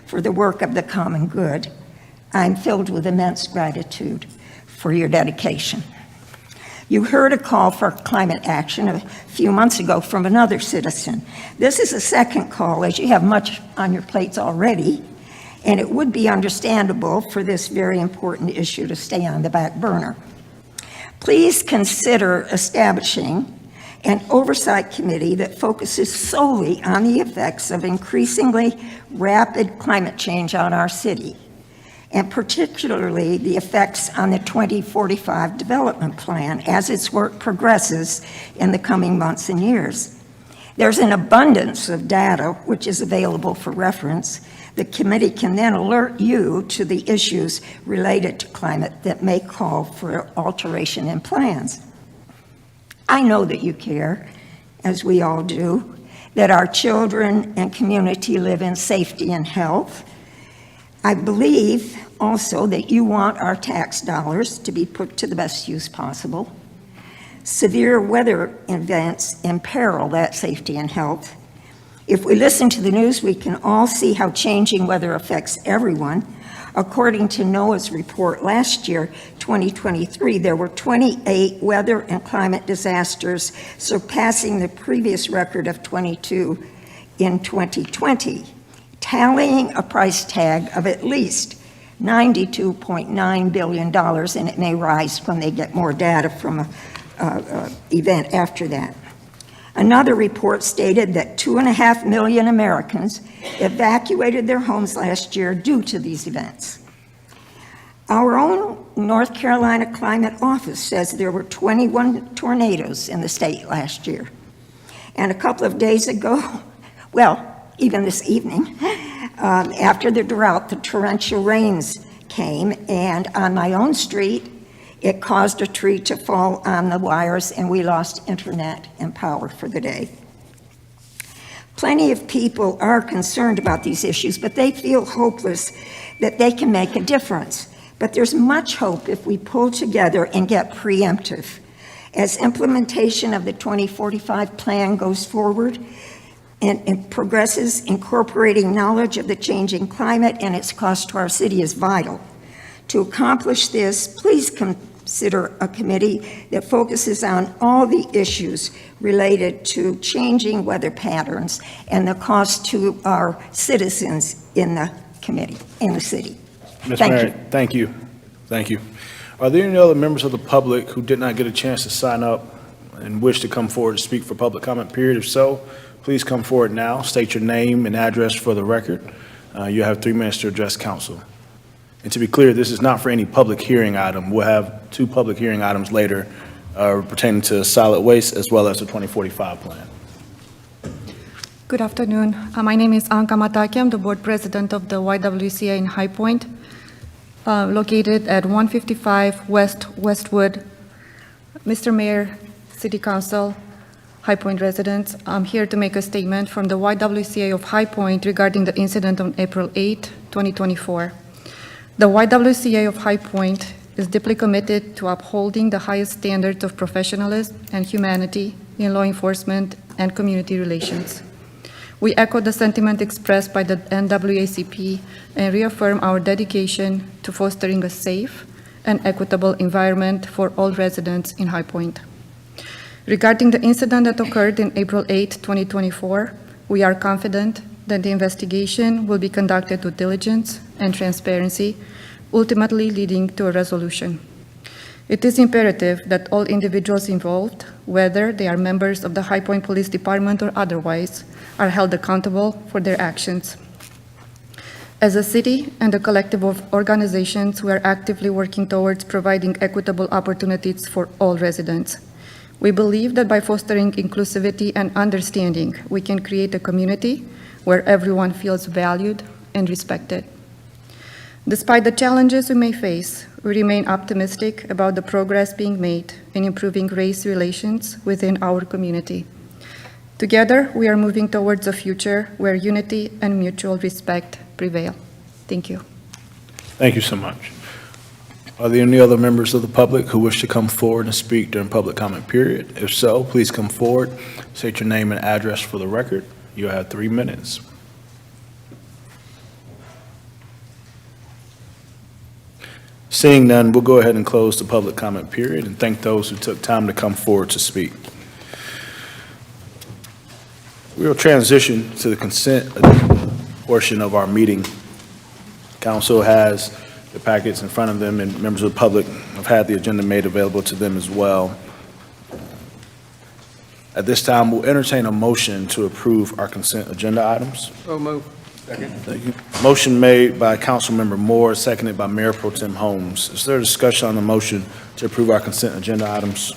for the work of the common good. I'm filled with immense gratitude for your dedication. You heard a call for climate action a few months ago from another citizen. This is a second call, as you have much on your plates already, and it would be understandable for this very important issue to stay on the back burner. Please consider establishing an oversight committee that focuses solely on the effects of increasingly rapid climate change on our city, and particularly the effects on the 2045 development plan as its work progresses in the coming months and years. There's an abundance of data which is available for reference. The committee can then alert you to the issues related to climate that may call for alteration in plans. I know that you care, as we all do, that our children and community live in safety and health. I believe also that you want our tax dollars to be put to the best use possible. Severe weather events imperil that safety and health. If we listen to the news, we can all see how changing weather affects everyone. According to NOAA's report last year, 2023, there were 28 weather and climate disasters, surpassing the previous record of 22 in 2020, tallying a price tag of at least $92.9 billion, and it may rise when they get more data from an event after that. Another report stated that 2.5 million Americans evacuated their homes last year due to these events. Our own North Carolina Climate Office says there were 21 tornadoes in the state last year. And a couple of days ago, well, even this evening, after the drought, the torrential rains came, and on my own street, it caused a tree to fall on the wires, and we lost internet and power for the day. Plenty of people are concerned about these issues, but they feel hopeless that they can make a difference. But there's much hope if we pull together and get preemptive. As implementation of the 2045 plan goes forward and progresses, incorporating knowledge of the changing climate and its cost to our city is vital. To accomplish this, please consider a committee that focuses on all the issues related to changing weather patterns and the cost to our citizens in the committee, in the city. Ms. Thank Merritt, you. thank you. Thank you. Are there any other members of the public who did not get a chance to sign up and wish to come forward to speak for public comment period? If so, please come forward now. State your name and address for the record. You have 3 minutes to address council. And to be clear, this is not for any public hearing item. We'll have 2 public hearing items later pertaining to solid waste as well as the 2045 plan. Good afternoon. My name is Anka Mataki. I'm the board president of the YWCA in High Point, located at 155 West Westwood. Mr. Mayor, City Council, High Point residents. I'm here to make a statement from the YWCA of High Point regarding the incident on April 8, 2024. The YWCA of High Point is deeply committed to upholding the highest standards of professionalism and humanity in law enforcement and community relations. We echo the sentiment expressed by the NAACP and reaffirm our dedication to fostering a safe and equitable environment for all residents in High Point. Regarding the incident that occurred in April 8, 2024, we are confident that the investigation will be conducted with diligence and transparency, ultimately leading to a resolution. It is imperative that all individuals involved, whether they are members of the High Point Police Department or otherwise, are held accountable for their actions. As a city and a collective of organizations, we are actively working towards providing equitable opportunities for all residents. We believe that by fostering inclusivity and understanding, we can create a community where everyone feels valued and respected. Despite the challenges we may face, we remain optimistic about the progress being made in improving race relations within our community. Together, we are moving towards a future where unity and mutual respect prevail. Thank you. Thank you so much. Are there any other members of the public who wish to come forward and speak during public comment period? If so, please come forward, state your name and address for the record. You have 3 minutes. Seeing none, we'll go ahead and close the public comment period and thank those who took time to come forward to speak. We will transition to the consent portion of our meeting. Council has the packets in front of them, and members of the public have had the agenda made available to them as well. At this time, we'll entertain a motion to approve our consent agenda items. So moved. Second. Thank you. Motion made by Councilmember Moore, seconded by Mayor Pro Tem Holmes. Is there a discussion on the motion to approve our consent agenda items?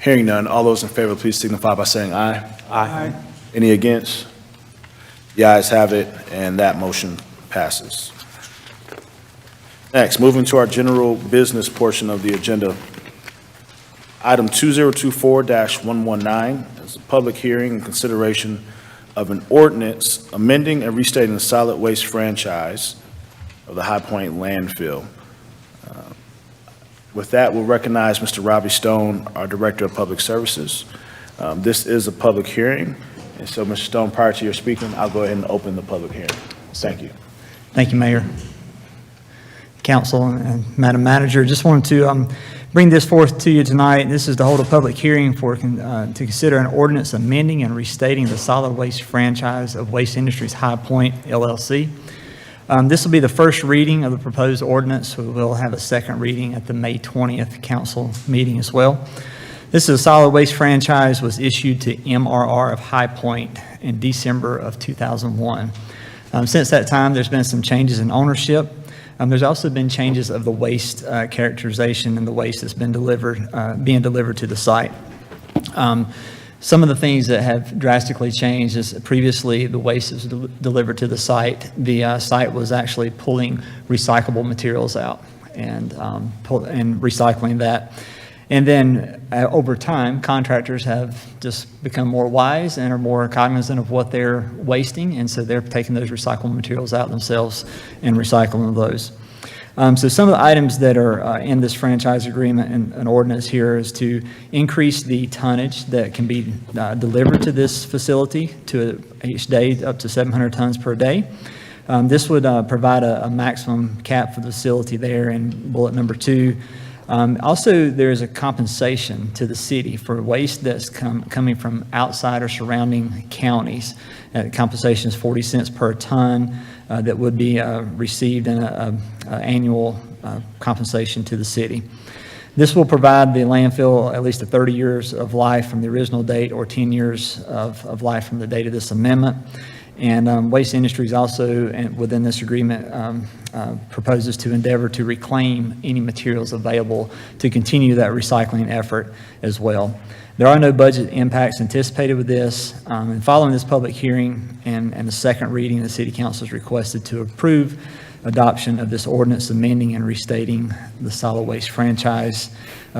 Hearing none, all those in favor, please signify by saying aye. Aye. Any against? The ayes have it, and that motion passes. Next, moving to our general business portion of the agenda. Item 2024-119 is a public hearing and consideration of an ordinance amending and restating the solid waste franchise of the High Point landfill. With that, we'll recognize Mr. Robbie Stone, our Director of Public Services. This is a public hearing, and so, Mr. Stone, prior to your speaking, I'll go ahead and open the public hearing. Thank you. Thank you, Mayor, Council, and Madam Manager. Just wanted to bring this forth to you tonight. This is to hold a public hearing for to consider an ordinance amending and restating the solid waste franchise of Waste Industries High Point, LLC. This will be the first reading of the proposed ordinance. We will have a second reading at the May 20th council meeting as well. This is a solid waste franchise was issued to MRR of High Point in December of 2001. Since that time, there's been some changes in ownership. There's also been changes of the waste characterization and the waste that's been being delivered to the site. Some of the things that have drastically changed is previously the waste is delivered to the site. The site was actually pulling recyclable materials out and recycling that. And then over time, contractors have just become more wise and are more cognizant of what they're wasting, and so they're taking those recyclable materials out themselves and recycling those. So some of the items that are in this franchise agreement and an ordinance here is to increase the tonnage that can be delivered to this facility to each day up to 700 tons per day. This would provide a maximum cap for the facility there in bullet number 2. Also, there is a compensation to the city for waste that's coming from outside or surrounding counties. Compensation is 40 cents per ton that would be received in an annual compensation to the city. This will provide the landfill at least 30 years of life from the original date or 10 years of life from the date of this amendment. And Waste Industries also, within this agreement, proposes to endeavor to reclaim any materials available to continue that recycling effort as well. There are no budget impacts anticipated with this. And following this public hearing and the second reading, the City Council is requested to approve adoption of this ordinance amending and restating the solid waste franchise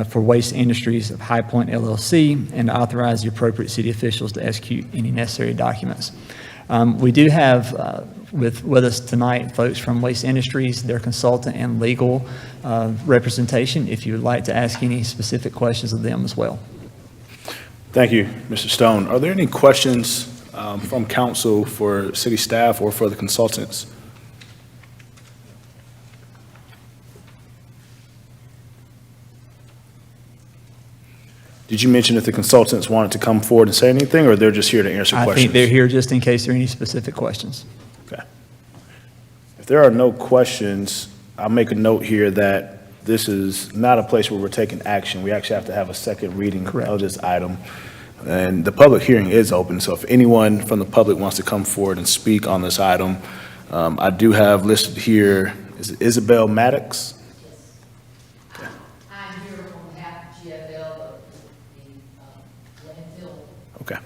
for Waste Industries of High Point LLC, and to authorize the appropriate city officials to execute any necessary documents. We do have with us tonight folks from Waste Industries, their consultant and legal representation, if you would like to ask any specific questions of them as well. Thank you, Mr. Stone. Are there any questions from council for city staff or for the consultants? Did you mention if the consultants wanted to come forward and say anything, or they're just here to answer questions? I think they're here just in case there are any specific questions. Okay. If there are no questions, I'll make a note here that this is not a place where we're taking action. We actually have to have a second reading of this item. And the public hearing is open, so if anyone from the public wants to come forward and speak on this item, I do have listed here, is it Isabel Maddox? I'm here on behalf of GFL, but the landfill. Okay. And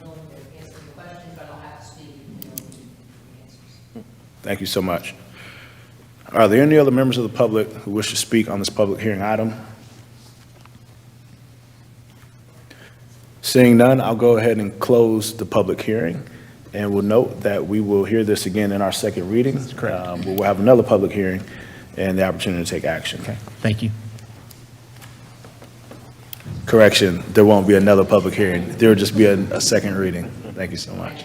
I'm willing to answer your questions, but I don't have to speak. Answers. Thank you so much. Are there any other members of the public who wish to speak on this public hearing item? Seeing none, I'll go ahead and close the public hearing, and we'll note that we will hear this again in our second reading. That's correct. We'll have another public hearing and the opportunity to take action. Okay, thank you. Correction, there won't be another public hearing. There will just be a second reading. Thank you so much.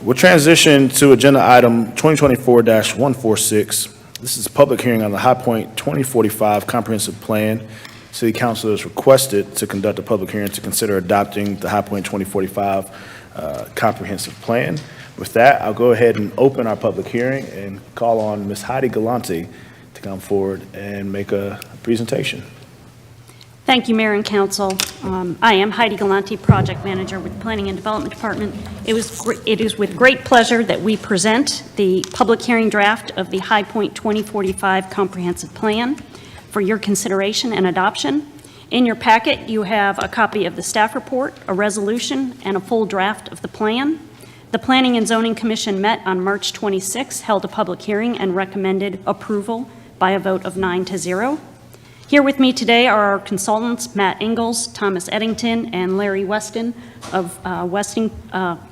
We'll transition to agenda item 2024-146. This is a public hearing on the High Point 2045 Comprehensive Plan. City Council is requested to conduct a public hearing to consider adopting the High Point 2045 Comprehensive Plan. With that, I'll go ahead and open our public hearing and call on Ms. Heidi Galante to come forward and make a presentation. Thank you, Mayor and Council. I am Heidi Galante, Project Manager with the Planning and Development Department. It is with great pleasure that we present the public hearing draft of the High Point 2045 Comprehensive Plan for your consideration and adoption. In your packet, you have a copy of the staff report, a resolution, and a full draft of the plan. The Planning and Zoning Commission met on March 26, held a public hearing, and recommended approval by a vote of 9-0. Here with me today are our consultants, Matt Ingalls, Thomas Eddington, and Larry Weston of Weston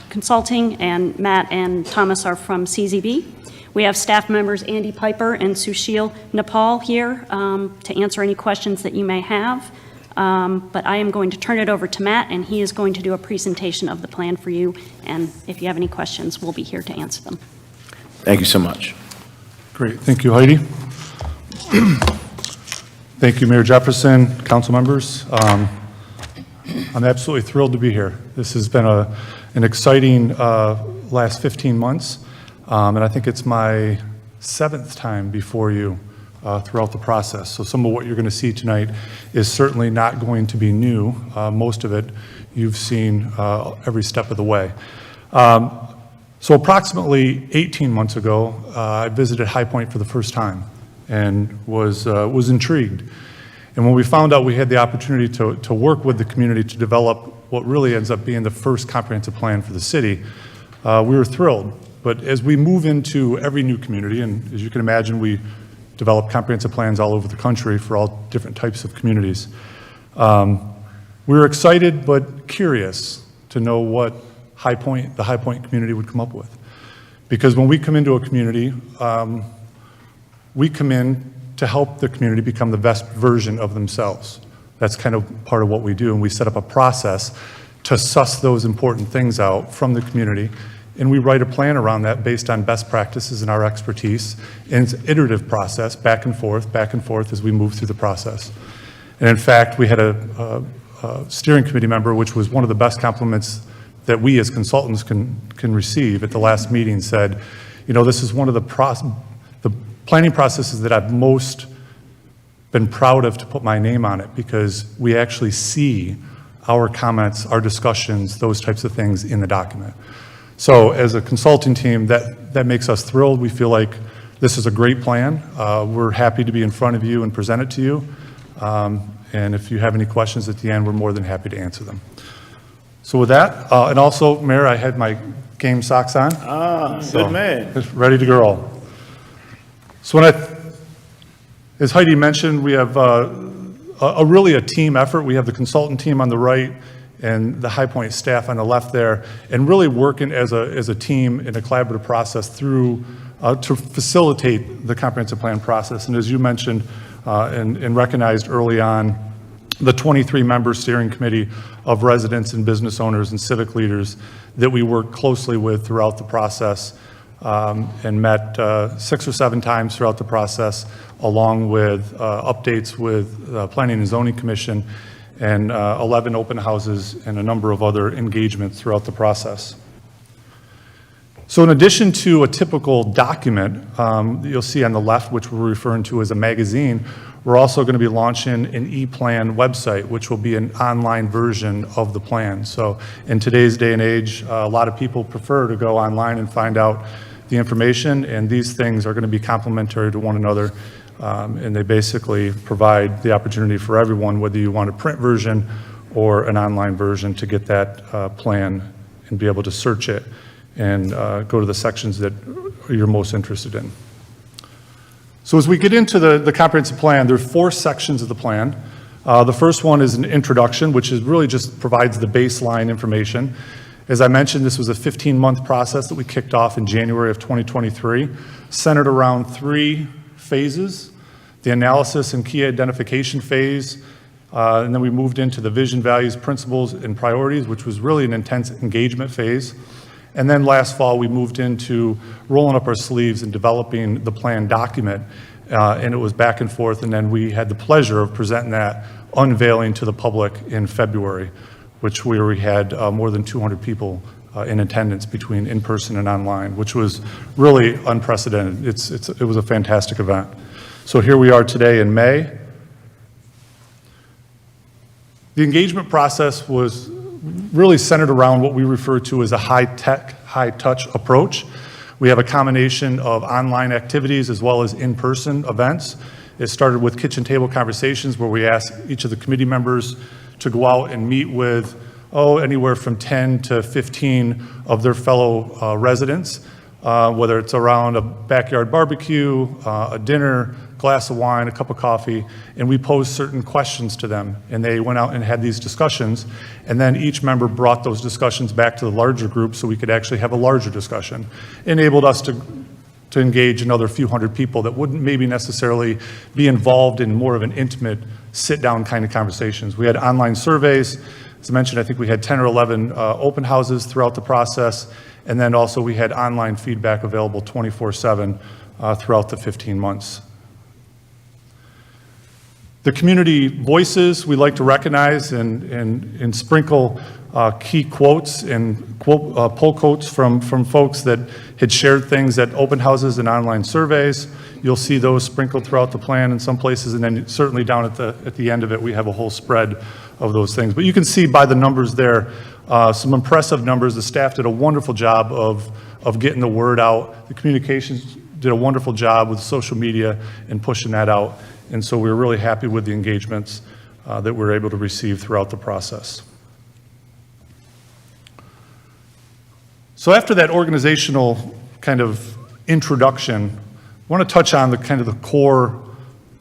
Consulting, and Matt and Thomas are from CZB. We have staff members Andy Piper and Sushil Nepal here to answer any questions that you may have. But I am going to turn it over to Matt, and he is going to do a presentation of the plan for you. And if you have any questions, we'll be here to answer them. Thank you so much. Great. Thank you, Heidi. Thank you, Mayor Jefferson, council members. I'm absolutely thrilled to be here. This has been an exciting last 15 months. And I think it's my 7th time before you throughout the process. So some of what you're going to see tonight is certainly not going to be new. Most of it you've seen every step of the way. So approximately 18 months ago, I visited High Point for the first time and was intrigued. And when we found out we had the opportunity to work with the community to develop what really ends up being the first comprehensive plan for the city, we were thrilled. But as we move into every new community, and as you can imagine, we develop comprehensive plans all over the country for all different types of communities. We were excited but curious to know what the High Point community would come up with. Because when we come into a community, we come in to help the community become the best version of themselves. That's kind of part of what we do, and we set up a process to suss those important things out from the community. And we write a plan around that based on best practices and our expertise. And it's an iterative process, back and forth as we move through the process. And in fact, we had a steering committee member, which was one of the best compliments that we as consultants can receive at the last meeting, said, you know, this is one of the planning processes that I've most been proud of to put my name on it, because we actually see our comments, our discussions, those types of things in the document. So as a consulting team, that makes us thrilled. We feel like this is a great plan. We're happy to be in front of you and present it to you. And if you have any questions at the end, we're more than happy to answer them. So with that, and also, Mayor, I had my game socks on. Good man. Ready to go. So as Heidi mentioned, we have really a team effort. We have the consultant team on the right and the High Point staff on the left there, and really working as a team in a collaborative process through to facilitate the comprehensive plan process. And as you mentioned and recognized early on, the 23-member steering committee of residents and business owners and civic leaders that we work closely with throughout the process and met 6 or 7 times throughout the process, along with updates with Planning and Zoning Commission and 11 open houses and a number of other engagements throughout the process. So in addition to a typical document that you'll see on the left, which we're referring to as a magazine, we're also going to be launching an e-plan website, which will be an online version of the plan. So in today's day and age, a lot of people prefer to go online and find out the information, and these things are going to be complementary to one another. And they basically provide the opportunity for everyone, whether you want a print version or an online version, to get that plan and be able to search it and go to the sections that you're most interested in. So as we get into the comprehensive plan, there are 4 sections of the plan. The first one is an introduction, which is really just provides the baseline information. As I mentioned, this was a 15-month process that we kicked off in January of 2023, centered around 3 phases: the analysis and key identification phase, and then we moved into the vision, values, principles, and priorities, which was really an intense engagement phase. And then last fall, we moved into rolling up our sleeves and developing the plan document, and it was back and forth, and then we had the pleasure of presenting that unveiling to the public in February, which we had more than 200 people in attendance between in-person and online, which was really unprecedented. It was a fantastic event. So here we are today in May. The engagement process was really centered around what we refer to as a high-tech, high-touch approach. We have a combination of online activities as well as in-person events. It started with kitchen table conversations, where we asked each of the committee members to go out and meet with, anywhere from 10 to 15 of their fellow residents, whether it's around a backyard barbecue, a dinner, glass of wine, a cup of coffee, and we posed certain questions to them, and they went out and had these discussions, and then each member brought those discussions back to the larger group so we could actually have a larger discussion. Enabled us to engage another few hundred people that wouldn't maybe necessarily be involved in more of an intimate sit-down kind of conversations. We had online surveys. As I mentioned, I think we had 10 or 11 open houses throughout the process, and then also we had online feedback available 24/7 throughout the 15 months. The community voices we like to recognize and sprinkle key quotes and pull quotes from folks that had shared things at open houses and online surveys. You'll see those sprinkled throughout the plan in some places, and then certainly down at the end of it, we have a whole spread of those things. But you can see by the numbers there, some impressive numbers. The staff did a wonderful job of getting the word out. The communications did a wonderful job with social media and pushing that out. And so we were really happy with the engagements that we were able to receive throughout the process. So after that organizational kind of introduction, I want to touch on the kind of the core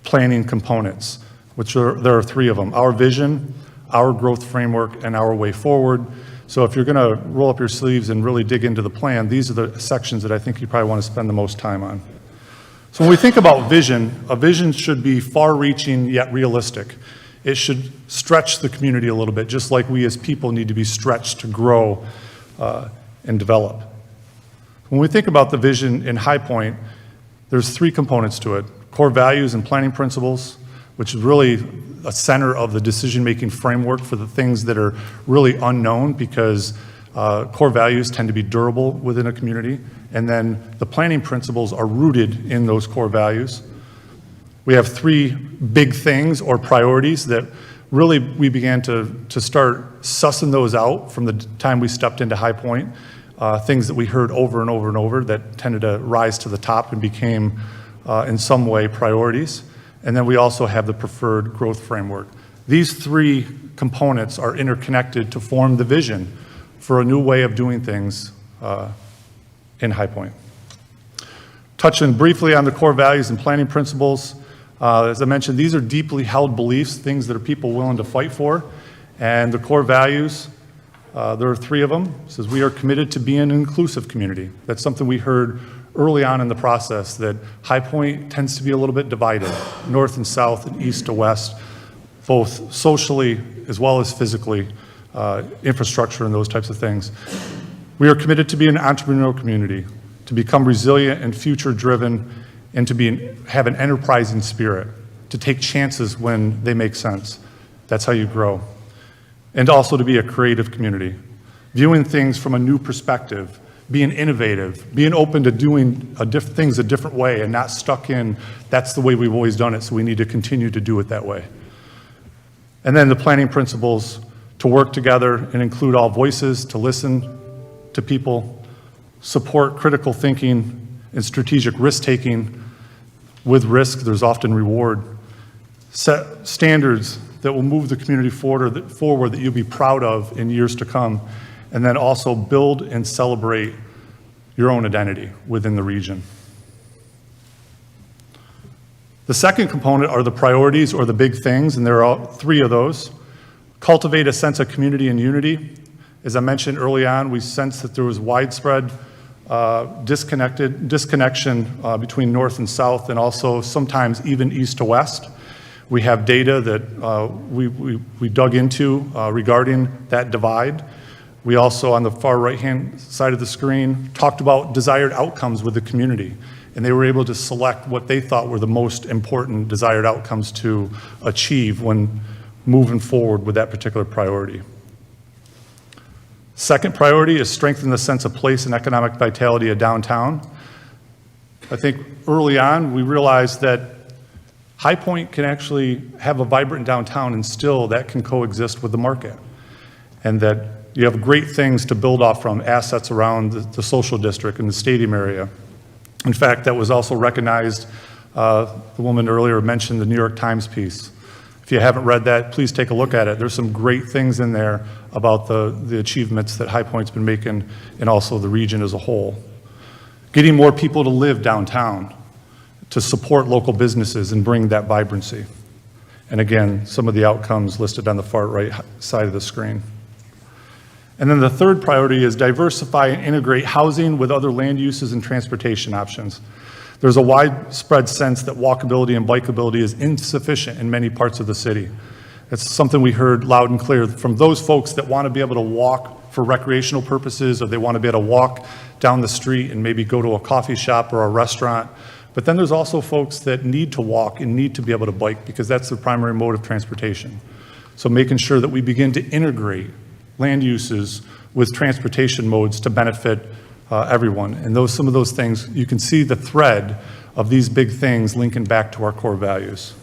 planning components, which there are 3 of them: our vision, our growth framework, and our way forward. So if you're going to roll up your sleeves and really dig into the plan, these are the sections that I think you probably want to spend the most time on. So when we think about vision, a vision should be far-reaching yet realistic. It should stretch the community a little bit, just like we as people need to be stretched to grow and develop. When we think about the vision in High Point, there's 3 components to it: core values and planning principles, which is really a center of the decision-making framework for the things that are really unknown, because core values tend to be durable within a community, and then the planning principles are rooted in those core values. We have 3 big things or priorities that really we began to start sussing those out from the time we stepped into High Point. Things that we heard over and over and over that tended to rise to the top and became in some way priorities. And then we also have the preferred growth framework. These three components are interconnected to form the vision for a new way of doing things in High Point. Touching briefly on the core values and planning principles, as I mentioned, these are deeply held beliefs, things that are people willing to fight for. And the core values, there are three of them. It says we are committed to being an inclusive community. That's something we heard early on in the process, that High Point tends to be a little bit divided, north and south and east to west, both socially as well as physically, infrastructure and those types of things. We are committed to be an entrepreneurial community, to become resilient and future-driven, and to have an enterprising spirit, to take chances when they make sense. That's how you grow. And also to be a creative community, viewing things from a new perspective, being innovative, being open to doing things a different way and not stuck in, that's the way we've always done it, so we need to continue to do it that way. And then the planning principles, to work together and include all voices, to listen to people, support critical thinking and strategic risk-taking. With risk, there's often reward. Set standards that will move the community forward that you'll be proud of in years to come. And then also build and celebrate your own identity within the region. The second component are the priorities or the big things, and there are three of those. Cultivate a sense of community and unity. As I mentioned early on, we sensed that there was widespread disconnection between north and south, and also sometimes even east to west. We have data that we dug into regarding that divide. We also, on the far right-hand side of the screen, talked about desired outcomes with the community, and they were able to select what they thought were the most important desired outcomes to achieve when moving forward with that particular priority. Second priority is strengthen the sense of place and economic vitality of downtown. I think early on, we realized that High Point can actually have a vibrant downtown and still that can coexist with the market. And that you have great things to build off from, assets around the social district and the stadium area. In fact, that was also recognized, the woman earlier mentioned the New York Times piece. If you haven't read that, please take a look at it. There's some great things in there about the achievements that High Point's been making and also the region as a whole. Getting more people to live downtown, to support local businesses and bring that vibrancy. And again, some of the outcomes listed on the far right side of the screen. And then the third priority is diversify and integrate housing with other land uses and transportation options. There's a widespread sense that walkability and bikeability is insufficient in many parts of the city. It's something we heard loud and clear from those folks that want to be able to walk for recreational purposes, or they want to be able to walk down the street and maybe go to a coffee shop or a restaurant. But then there's also folks that need to walk and need to be able to bike because that's their primary mode of transportation. So making sure that we begin to integrate land uses with transportation modes to benefit everyone. And some of those things, you can see the thread of these big things linking back to our core values.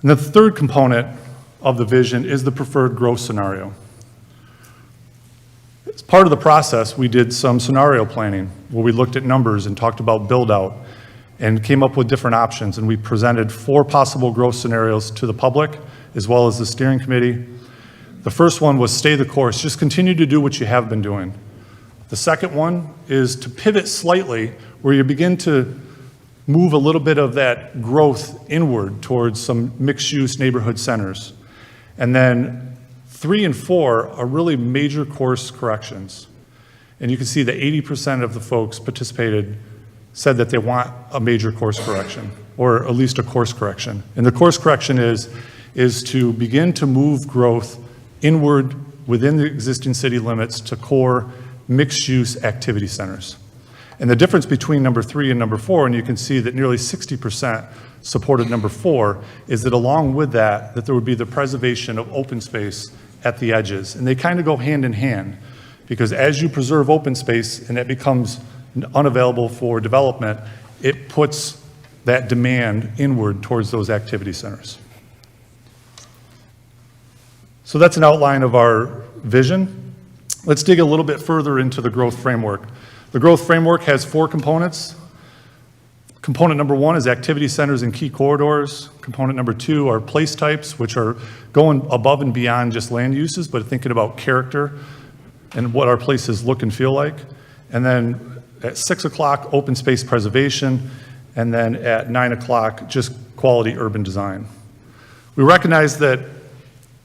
And the third component of the vision is the preferred growth scenario. As part of the process, we did some scenario planning where we looked at numbers and talked about build out and came up with different options. And we presented 4 possible growth scenarios to the public as well as the steering committee. The first one was stay the course, just continue to do what you have been doing. The second one is to pivot slightly where you begin to move a little bit of that growth inward towards some mixed-use neighborhood centers. And then 3 and 4 are really major course corrections. And you can see that 80% of the folks participated said that they want a major course correction, or at least a course correction. And the course correction is to begin to move growth inward within the existing city limits to core mixed-use activity centers. And the difference between number 3 and number 4, and you can see that nearly 60% supported number 4, is that along with that there would be the preservation of open space at the edges. And they kind of go hand in hand, because as you preserve open space and it becomes unavailable for development, it puts that demand inward towards those activity centers. So that's an outline of our vision. Let's dig a little bit further into the growth framework. The growth framework has 4 components. Component number 1 is activity centers and key corridors. Component number 2 are place types, which are going above and beyond just land uses, but thinking about character and what our places look and feel like. And then at 6 o'clock, open space preservation, and then at 9 o'clock, just quality urban design. We recognize that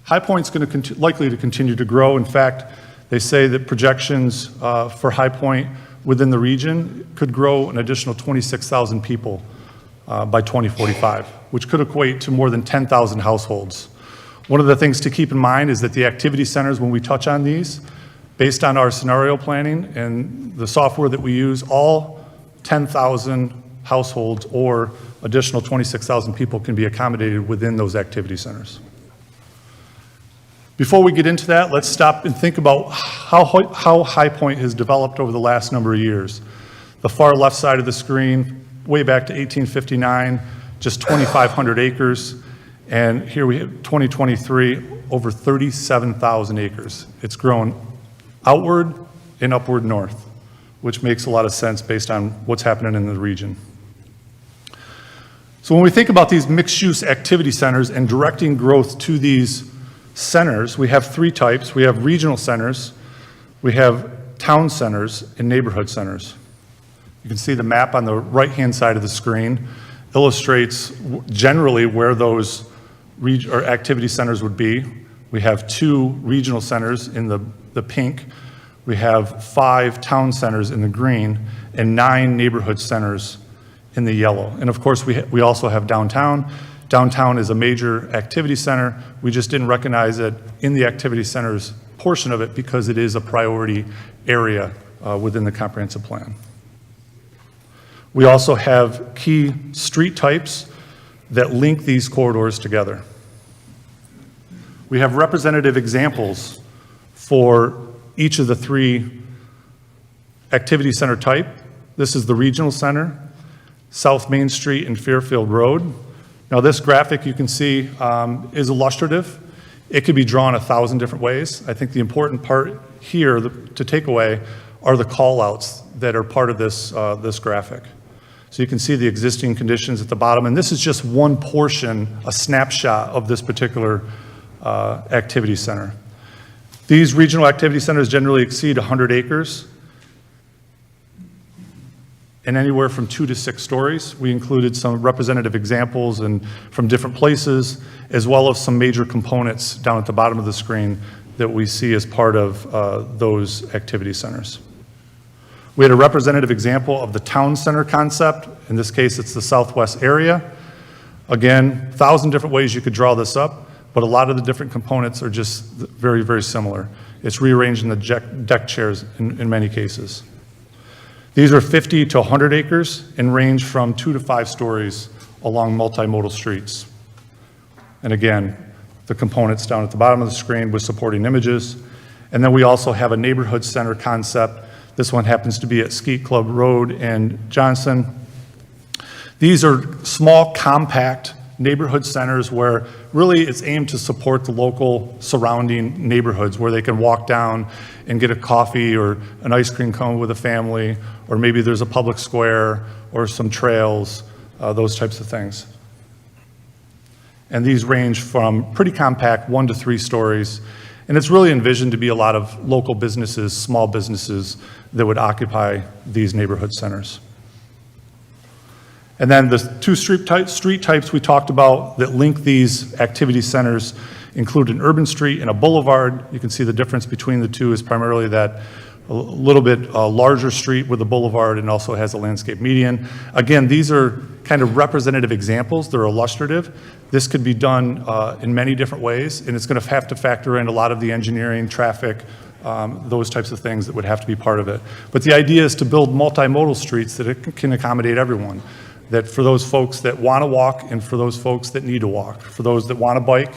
High Point's going to likely to continue to grow. In fact, they say that projections for High Point within the region could grow an additional 26,000 people by 2045, which could equate to more than 10,000 households. One of the things to keep in mind is that the activity centers, when we touch on these, based on our scenario planning and the software that we use, all 10,000 households or additional 26,000 people can be accommodated within those activity centers. Before we get into that, let's stop and think about how High Point has developed over the last number of years. The far left side of the screen, way back to 1859, just 2,500 acres. And here we have 2023, over 37,000 acres. It's grown outward and upward north, which makes a lot of sense based on what's happening in the region. So when we think about these mixed-use activity centers and directing growth to these centers, we have 3 types. We have regional centers, we have town centers, and neighborhood centers. You can see the map on the right-hand side of the screen illustrates generally where those activity centers would be. We have 2 regional centers in the pink. We have 5 town centers in the green and 9 neighborhood centers in the yellow. And of course, we also have downtown. Downtown is a major activity center. We just didn't recognize it in the activity centers portion of it because it is a priority area within the comprehensive plan. We also have key street types that link these corridors together. We have representative examples for each of the 3 activity center type. This is the regional center, South Main Street and Fairfield Road. Now this graphic you can see is illustrative. It could be drawn 1,000 different ways. I think the important part here to take away are the call-outs that are part of this, this graphic. So you can see the existing conditions at the bottom, and this is just one portion, a snapshot of this particular activity center. These regional activity centers generally exceed 100 acres and anywhere from 2 to 6 stories. We included some representative examples and from different places, as well as some major components down at the bottom of the screen that we see as part of those activity centers. We had a representative example of the town center concept. In this case, it's the southwest area. Again, 1,000 different ways you could draw this up, but a lot of the different components are just very, very similar. It's rearranging the deck chairs in many cases. These are 50 to 100 acres and range from 2 to 5 stories along multimodal streets. And again, the components down at the bottom of the screen with supporting images. And then we also have a neighborhood center concept. This one happens to be at Skeet Club Road and Johnson. These are small, compact neighborhood centers where really it's aimed to support the local surrounding neighborhoods where they can walk down and get a coffee or an ice cream cone with a family, or maybe there's a public square or some trails, those types of things. And these range from pretty compact, 1 to 3 stories. And it's really envisioned to be a lot of local businesses, small businesses that would occupy these neighborhood centers. And then the 2 street types we talked about that link these activity centers include an urban street and a boulevard. You can see the difference between the 2 is primarily that a little bit larger street with a boulevard and also has a landscape median. Again, these are kind of representative examples. They're illustrative. This could be done in many different ways, and it's going to have to factor in a lot of the engineering, traffic, those types of things that would have to be part of it. But the idea is to build multimodal streets that it can accommodate everyone. That for those folks that want to walk and for those folks that need to walk, for those that want to bike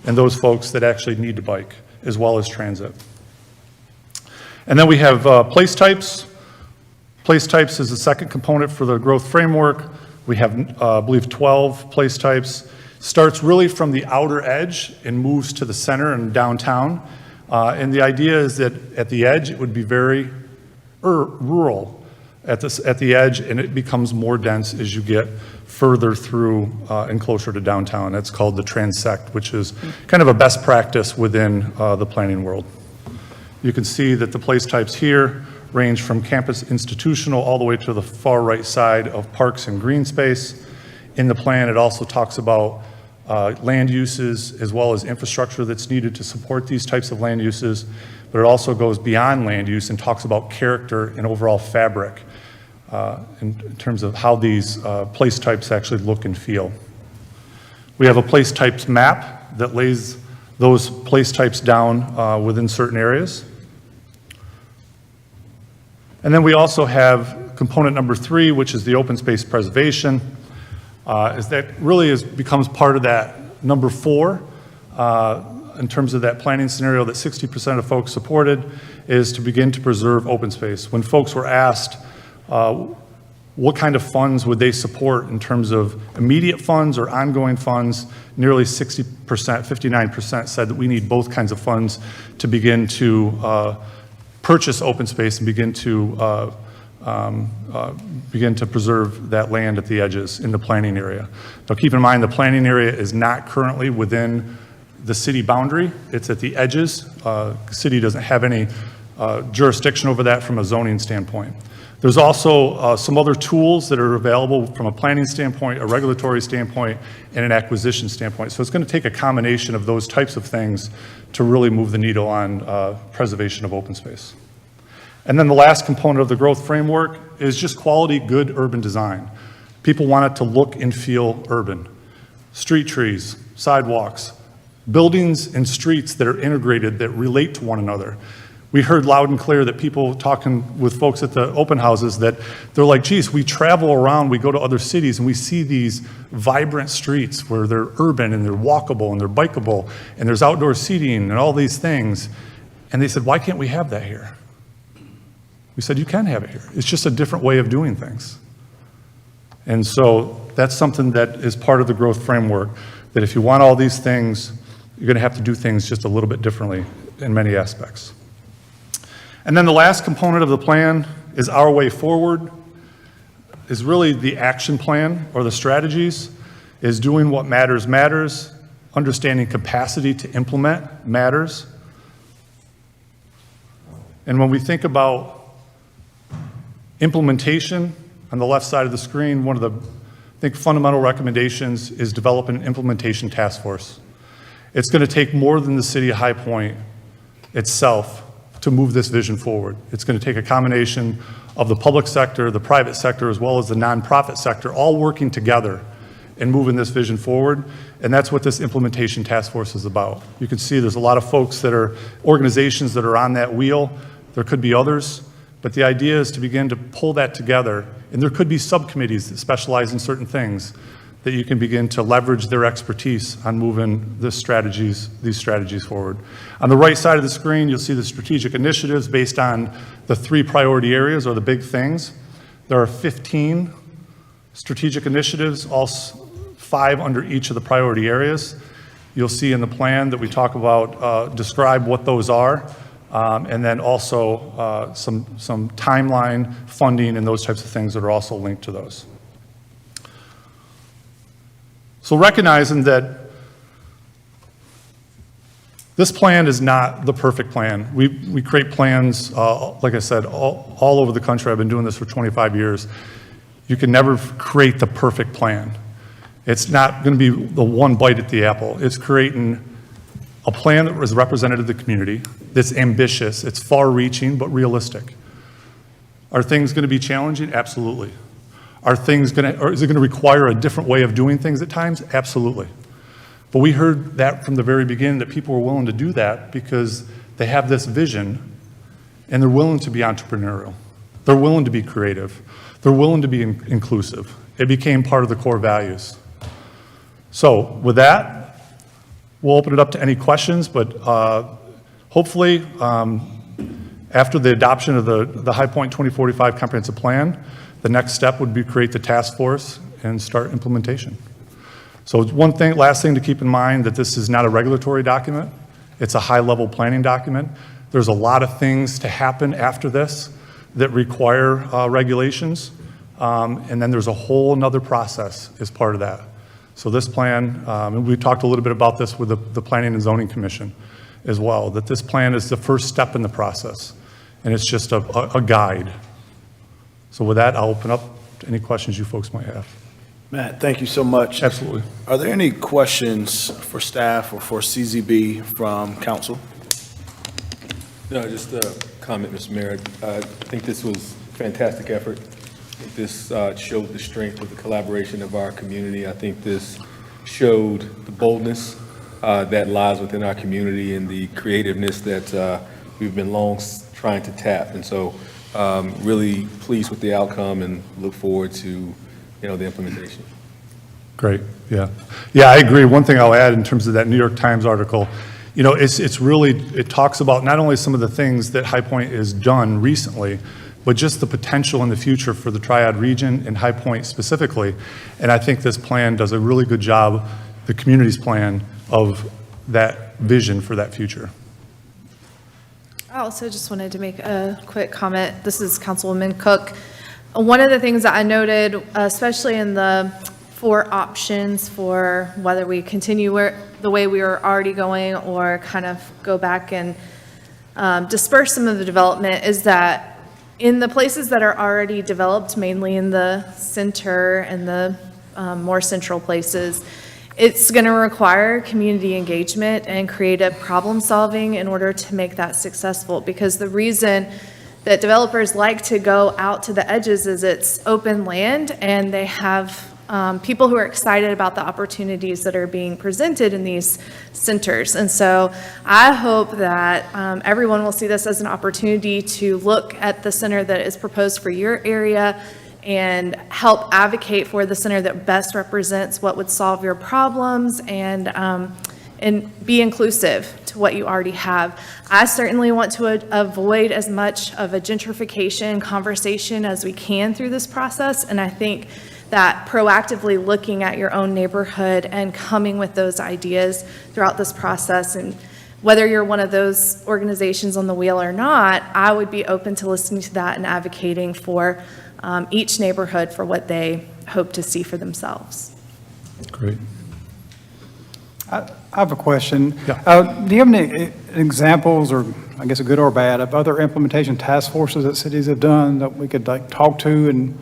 and those folks that actually need to bike, as well as transit. And then we have place types. Place types is the second component for the growth framework. We have, I believe, 12 place types. Starts really from the outer edge and moves to the center and downtown. And the idea is that at the edge, it would be very rural at the edge, and it becomes more dense as you get further through and closer to downtown. That's called the transect, which is kind of a best practice within the planning world. You can see that the place types here range from campus institutional all the way to the far right side of parks and green space. In the plan, it also talks about land uses as well as infrastructure that's needed to support these types of land uses, but it also goes beyond land use and talks about character and overall fabric in terms of how these place types actually look and feel. We have a place types map that lays those place types down within certain areas. And then we also have component number 3, which is the open space preservation. Is that really becomes part of that number 4 in terms of that planning scenario that 60% of folks supported, is to begin to preserve open space. When folks were asked what kind of funds would they support in terms of immediate funds or ongoing funds, nearly 60%, 59% said that we need both kinds of funds to begin to purchase open space and begin to preserve that land at the edges in the planning area. Now keep in mind, the planning area is not currently within the city boundary. It's at the edges. The city doesn't have any jurisdiction over that from a zoning standpoint. There's also some other tools that are available from a planning standpoint, a regulatory standpoint, and an acquisition standpoint. So it's going to take a combination of those types of things to really move the needle on preservation of open space. And then the last component of the growth framework is just quality, good urban design. People want it to look and feel urban. Street trees, sidewalks, buildings and streets that are integrated, that relate to one another. We heard loud and clear that people talking with folks at the open houses that they're like, geez, we travel around, we go to other cities and we see these vibrant streets where they're urban and they're walkable and they're bikeable and there's outdoor seating and all these things. And they said, why can't we have that here? We said, you can have it here. It's just a different way of doing things. And so that's something that is part of the growth framework, that if you want all these things, you're going to have to do things just a little bit differently in many aspects. And then the last component of the plan is our way forward, is really the action plan or the strategies, is doing what matters matters, understanding capacity to implement matters. And when we think about implementation, on the left side of the screen, one of the, I think, fundamental recommendations is develop an implementation task force. It's going to take more than the city of High Point itself to move this vision forward. It's going to take a combination of the public sector, the private sector, as well as the nonprofit sector, all working together and moving this vision forward. And that's what this implementation task force is about. You can see there's a lot of folks that are, organizations that are on that wheel. There could be others, but the idea is to begin to pull that together. And there could be subcommittees that specialize in certain things that you can begin to leverage their expertise on moving these strategies forward. On the right side of the screen, you'll see the strategic initiatives based on the 3 priority areas or the big things. There are 15 strategic initiatives, all 5 under each of the priority areas. You'll see in the plan that we talk about, describe what those are, and then also some timeline, funding, and those types of things that are also linked to those. So recognizing that this plan is not the perfect plan. We create plans, like I said, all over the country. I've been doing this for 25 years. You can never create the perfect plan. It's not going to be the one bite at the apple. It's creating a plan that is representative of the community, that's ambitious, it's far-reaching, but realistic. Are things going to be challenging? Absolutely. Are things going to, or is it going to require a different way of doing things at times? Absolutely. But we heard that from the very beginning, that people were willing to do that because they have this vision and they're willing to be entrepreneurial. They're willing to be creative. They're willing to be inclusive. It became part of the core values. So with that, we'll open it up to any questions, but hopefully after the adoption of the High Point 2045 Comprehensive Plan, the next step would be create the task force and start implementation. So one thing, last thing to keep in mind, that this is not a regulatory document. It's a high-level planning document. There's a lot of things to happen after this that require regulations, and then there's a whole nother process as part of that. So this plan, and we talked a little bit about this with the Planning and Zoning Commission as well, that this plan is the first step in the process, and it's just a guide. So with that, I'll open up to any questions you folks might have. Matt, thank you so much. Absolutely. Are there any questions for staff or for CZB from council? No, just a comment, Mr. Mayor. I think this was a fantastic effort. I think this showed the strength of the collaboration of our community. I think this showed the boldness that lies within our community and the creativeness that we've been long trying to tap. And so really pleased with the outcome and look forward to, the implementation. Great, yeah. Yeah, I agree. One thing I'll add in terms of that New York Times article, it's really, it talks about not only some of the things that High Point has done recently, but just the potential in the future for the Triad region and High Point specifically. And I think this plan does a really good job, the community's plan, of that vision for that future. I also just wanted to make a quick comment. This is Councilwoman Cook. One of the things that I noted, especially in the 4 options for whether we continue the way we were already going or kind of go back and disperse some of the development, is that in the places that are already developed, mainly in the center and the more central places, it's going to require community engagement and creative problem solving in order to make that successful. Because the reason that developers like to go out to the edges is it's open land, and they have people who are excited about the opportunities that are being presented in these centers. And so I hope that everyone will see this as an opportunity to look at the center that is proposed for your area and help advocate for the center that best represents what would solve your problems, and be inclusive to what you already have. I certainly want to avoid as much of a gentrification conversation as we can through this process, and I think that proactively looking at your own neighborhood and coming with those ideas throughout this process, and whether you're one of those organizations on the wheel or not, I would be open to listening to that and advocating for each neighborhood for what they hope to see for themselves. Great. I have a question. Do you have any examples, or I guess good or bad, of other implementation task forces that cities have done that we could talk to and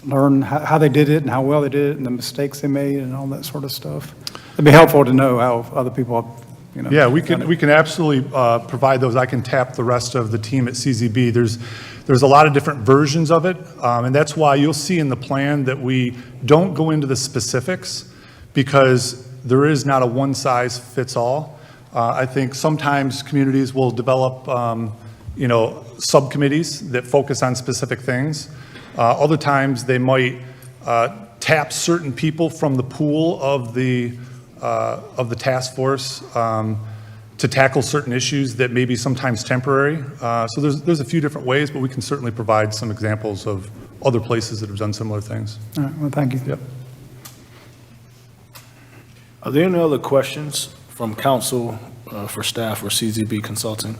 learn how they did it and how well they did it and the mistakes they made and all that sort of stuff? It'd be helpful to know how other people have, Yeah, we can absolutely provide those. I can tap the rest of the team at CZB. There's a lot of different versions of it, and that's why you'll see in the plan that we don't go into the specifics, because there is not a one-size-fits-all. I think sometimes communities will develop, subcommittees that focus on specific things. Other times they might tap certain people from the pool of the task force to tackle certain issues that may be sometimes temporary. So there's a few different ways, but we can certainly provide some examples of other places that have done similar things. All right, well, thank you. Yep. Are there any other questions from council for staff or CZB Consulting?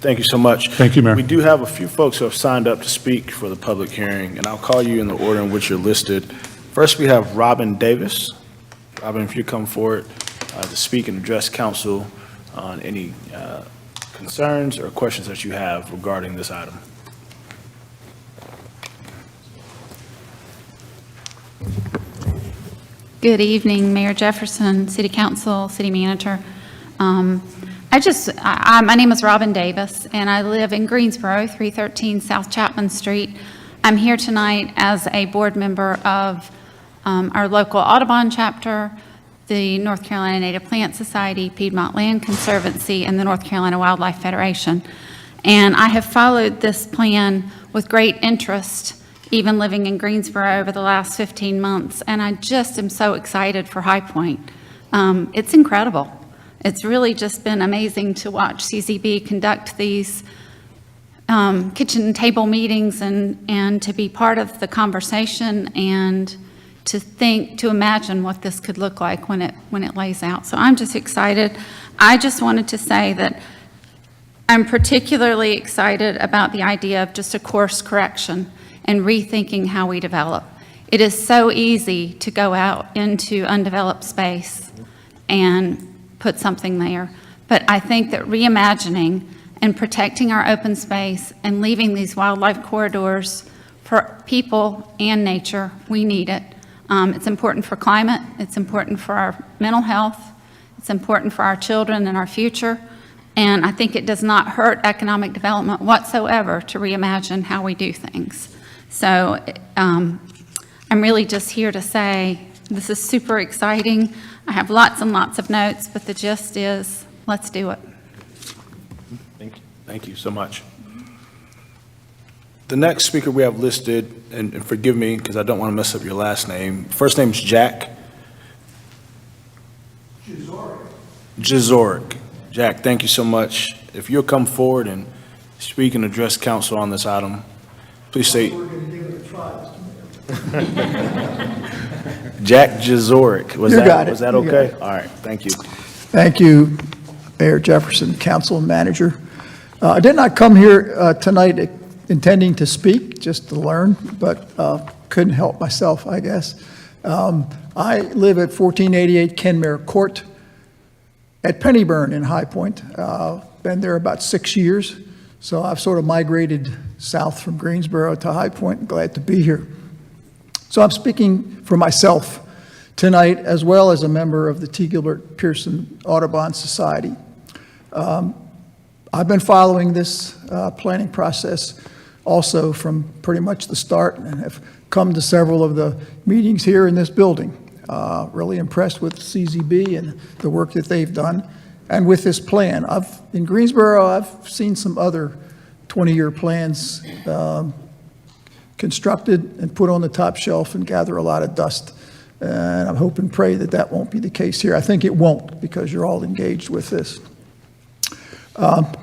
Thank you so much. Thank you, Mayor. We do have a few folks who have signed up to speak for the public hearing, and I'll call you in the order in which you're listed. First, we have Robin Davis. Robin, if you come forward to speak and address council on any concerns or questions that you have regarding this item. Good evening, Mayor Jefferson, City Council, City Manager. My name is Robin Davis, and I live in Greensboro, 313 South Chapman Street. I'm here tonight as a board member of our local Audubon chapter, the North Carolina Native Plant Society, Piedmont Land Conservancy, and the North Carolina Wildlife Federation. And I have followed this plan with great interest, even living in Greensboro over the last 15 months, and I just am so excited for High Point. It's incredible. It's really just been amazing to watch CZB conduct these kitchen table meetings and to be part of the conversation and to imagine what this could look like when it lays out. So I'm just excited. I just wanted to say that I'm particularly excited about the idea of just a course correction and rethinking how we develop. It is so easy to go out into undeveloped space and put something there. But I think that reimagining and protecting our open space and leaving these wildlife corridors for people and nature, we need it. It's important for climate, it's important for our mental health, it's important for our children and our future, and I think it does not hurt economic development whatsoever to reimagine how we do things. So I'm really just here to say this is super exciting. I have lots and lots of notes, but the gist is, let's do it. Thank you so much. The next speaker we have listed, and forgive me because I don't want to mess up your last name. First name's Jack. Jazoric. Jack, thank you so much. If you'll come forward and speak and address council on this item, please say. Jack Jazoric. Was that okay? All right, thank you. Thank you, Mayor Jefferson, council manager. I did not come here tonight intending to speak, just to learn, but couldn't help myself, I guess. I live at 1488 Kenmare Court at Pennyburn in High Point. Been there about 6 years, so I've sort of migrated south from Greensboro to High Point. Glad to be here. So I'm speaking for myself tonight, as well as a member of the T. Gilbert Pearson Audubon Society. I've been following this planning process also from pretty much the start and have come to several of the meetings here in this building. Really impressed with CZB and the work that they've done and with this plan. In Greensboro, I've seen some other 20-year plans constructed and put on the top shelf and gather a lot of dust. And I hope and pray that that won't be the case here. I think it won't because you're all engaged with this.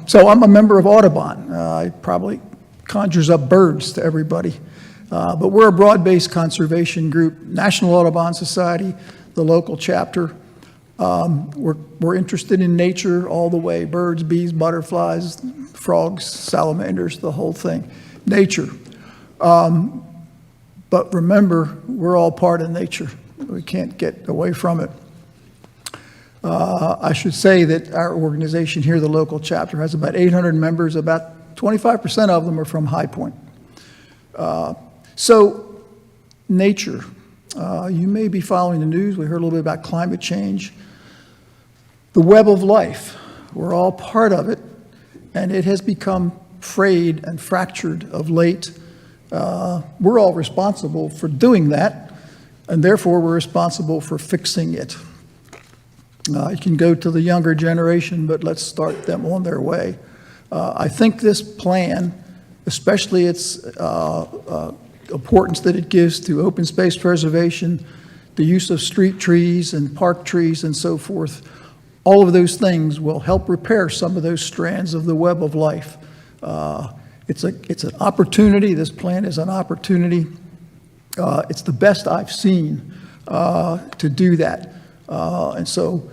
So I'm a member of Audubon. It probably conjures up birds to everybody. But we're a broad-based conservation group, National Audubon Society, the local chapter. We're interested in nature all the way, birds, bees, butterflies, frogs, salamanders, the whole thing, nature. But remember, we're all part of nature. We can't get away from it. I should say that our organization here, the local chapter, has about 800 members. About 25% of them are from High Point. So, nature. You may be following the news. We heard a little bit about climate change. The web of life. We're all part of it, and it has become frayed and fractured of late. We're all responsible for doing that, and therefore we're responsible for fixing it. You can go to the younger generation, but let's start them on their way. I think this plan, especially its importance that it gives to open space preservation, the use of street trees and park trees and so forth, all of those things will help repair some of those strands of the web of life. It's an opportunity. This plan is an opportunity. It's the best I've seen to do that. And so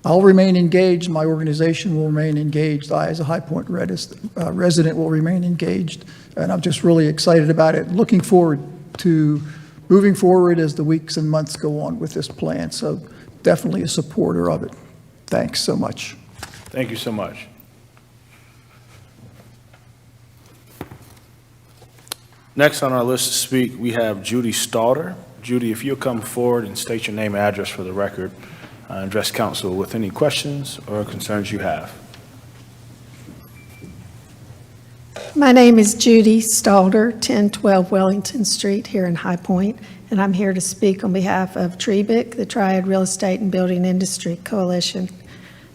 I'll remain engaged. My organization will remain engaged. I, as a High Point resident, will remain engaged. And I'm just really excited about it. Looking forward to moving forward as the weeks and months go on with this plan. So definitely a supporter of it. Thanks so much. Thank you so much. Next on our list to speak, we have Judy Stalder. Judy, if you'll come forward and state your name and address for the record, address council with any questions or concerns you have. My name is Judy Stalder, 1012 Wellington Street here in High Point, and I'm here to speak on behalf of TREBIC, the Triad Real Estate and Building Industry Coalition.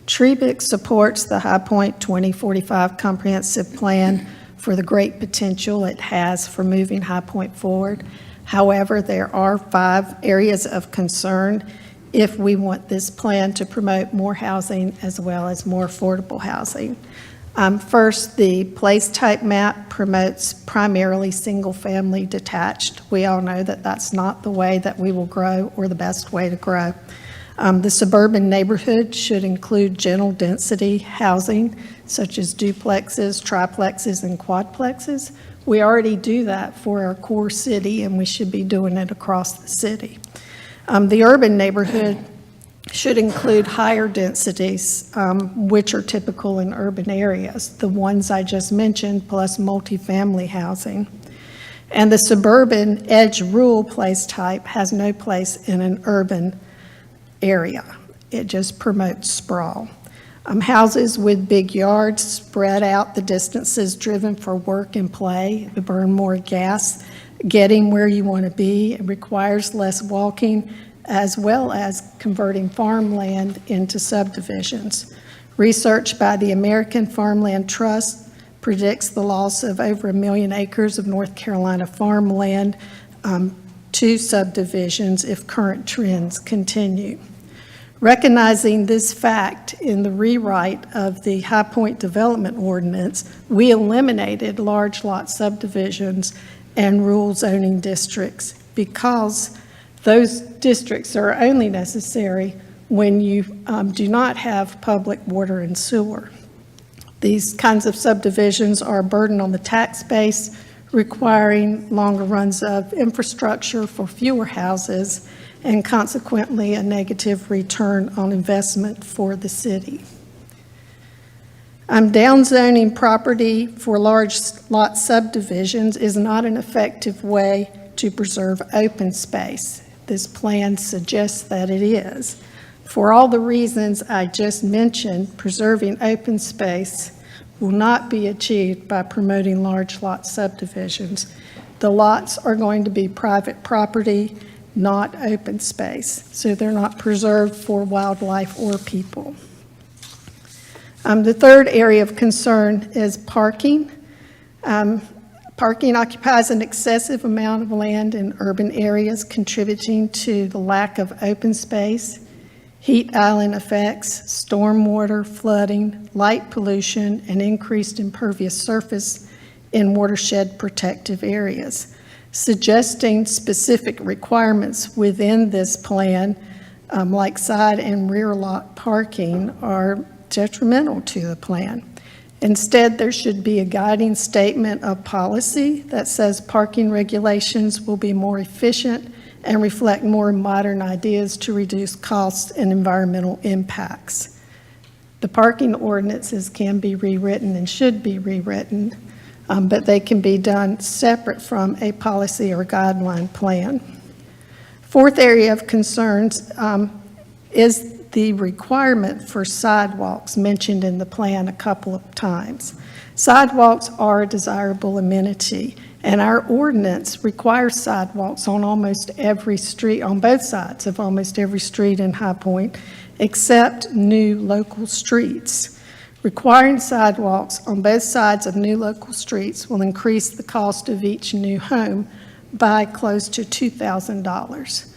TREBIC supports the High Point 2045 Comprehensive Plan for the great potential it has for moving High Point forward. However, there are 5 areas of concern if we want this plan to promote more housing as well as more affordable housing. First, the place type map promotes primarily single-family detached. We all know that that's not the way that we will grow or the best way to grow. The suburban neighborhood should include general density housing, such as duplexes, triplexes, and quadplexes. We already do that for our core city, and we should be doing it across the city. The urban neighborhood should include higher densities, which are typical in urban areas, the ones I just mentioned, plus multifamily housing. And the suburban edge rural place type has no place in an urban area. It just promotes sprawl. Houses with big yards spread out the distances driven for work and play. They burn more gas. Getting where you want to be, it requires less walking, as well as converting farmland into subdivisions. Research by the American Farmland Trust predicts the loss of over 1 million acres of North Carolina farmland to subdivisions if current trends continue. Recognizing this fact, in the rewrite of the High Point Development Ordinance, we eliminated large lot subdivisions and rural zoning districts because those districts are only necessary when you do not have public water and sewer. These kinds of subdivisions are a burden on the tax base, requiring longer runs of infrastructure for fewer houses, and consequently a negative return on investment for the city. Downzoning property for large lot subdivisions is not an effective way to preserve open space. This plan suggests that it is. For all the reasons I just mentioned, preserving open space will not be achieved by promoting large lot subdivisions. The lots are going to be private property, not open space, so they're not preserved for wildlife or people. The third area of concern is parking. Parking occupies an excessive amount of land in urban areas, contributing to the lack of open space, heat island effects, stormwater, flooding, light pollution, and increased impervious surface in watershed protective areas. Suggesting specific requirements within this plan, like side and rear lot parking, are detrimental to the plan. Instead, there should be a guiding statement of policy that says parking regulations will be more efficient and reflect more modern ideas to reduce costs and environmental impacts. The parking ordinances can be rewritten and should be rewritten, but they can be done separate from a policy or guideline plan. Fourth area of concerns is the requirement for sidewalks mentioned in the plan a couple of times. Sidewalks are a desirable amenity, and our ordinance requires sidewalks on almost every street, on both sides of almost every street in High Point, except new local streets. Requiring sidewalks on both sides of new local streets will increase the cost of each new home by close to $2,000.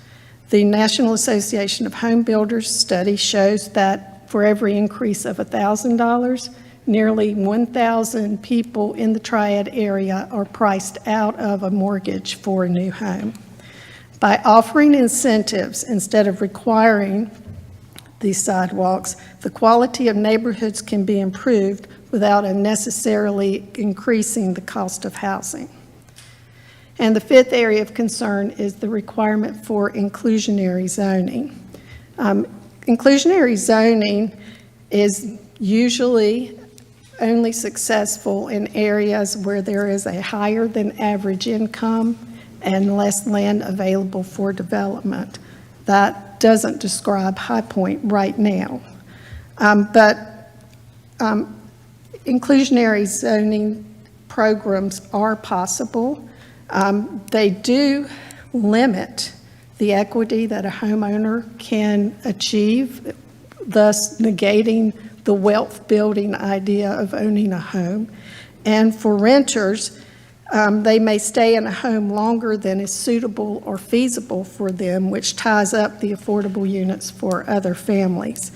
The National Association of Home Builders study shows that for every increase of $1,000, nearly 1,000 people in the Triad area are priced out of a mortgage for a new home. By offering incentives instead of requiring these sidewalks, the quality of neighborhoods can be improved without unnecessarily increasing the cost of housing. And the fifth area of concern is the requirement for inclusionary zoning. Inclusionary zoning is usually only successful in areas where there is a higher than average income and less land available for development. That doesn't describe High Point right now. But inclusionary zoning programs are possible. They do limit the equity that a homeowner can achieve, thus negating the wealth building idea of owning a home. And for renters, they may stay in a home longer than is suitable or feasible for them, which ties up the affordable units for other families.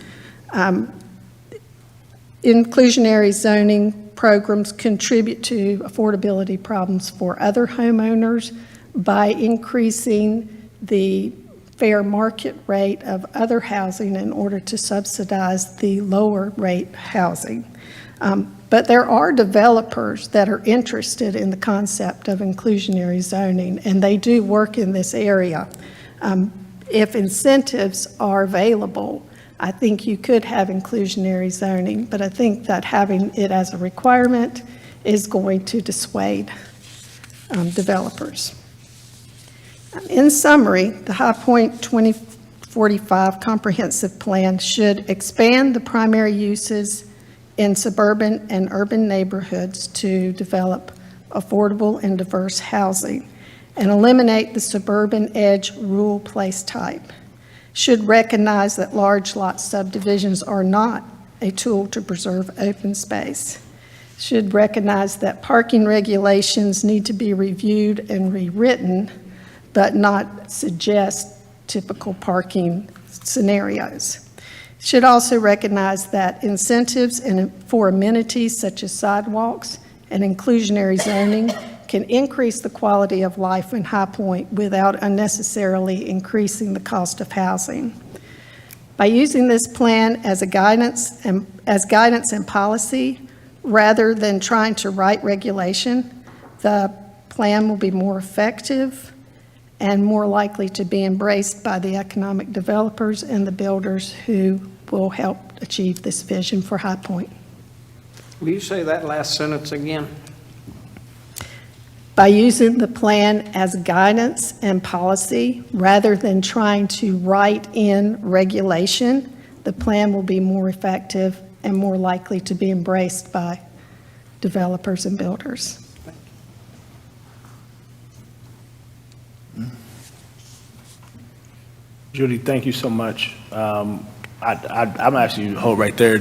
inclusionary zoning programs contribute to affordability problems for other homeowners by increasing the fair market rate of other housing in order to subsidize the lower rate housing. But there are developers that are interested in the concept of inclusionary zoning, and they do work in this area. If incentives are available, I think you could have inclusionary zoning, but I think that having it as a requirement is going to dissuade developers. In summary, the High Point 2045 Comprehensive Plan should expand the primary uses in suburban and urban neighborhoods to develop affordable and diverse housing and eliminate the suburban edge rural place type. Should recognize that large lot subdivisions are not a tool to preserve open space. Should recognize that parking regulations need to be reviewed and rewritten, but not suggest typical parking scenarios. Should also recognize that incentives for amenities such as sidewalks and inclusionary zoning can increase the quality of life in High Point without unnecessarily increasing the cost of housing. By using this plan as guidance and policy, rather than trying to write regulation, the plan will be more effective and more likely to be embraced by the economic developers and the builders who will help achieve this vision for High Point. Will you say that last sentence again? By using the plan as guidance and policy, rather than trying to write in regulation, the plan will be more effective and more likely to be embraced by developers and builders. Judy, thank you so much. I'm actually hold right there.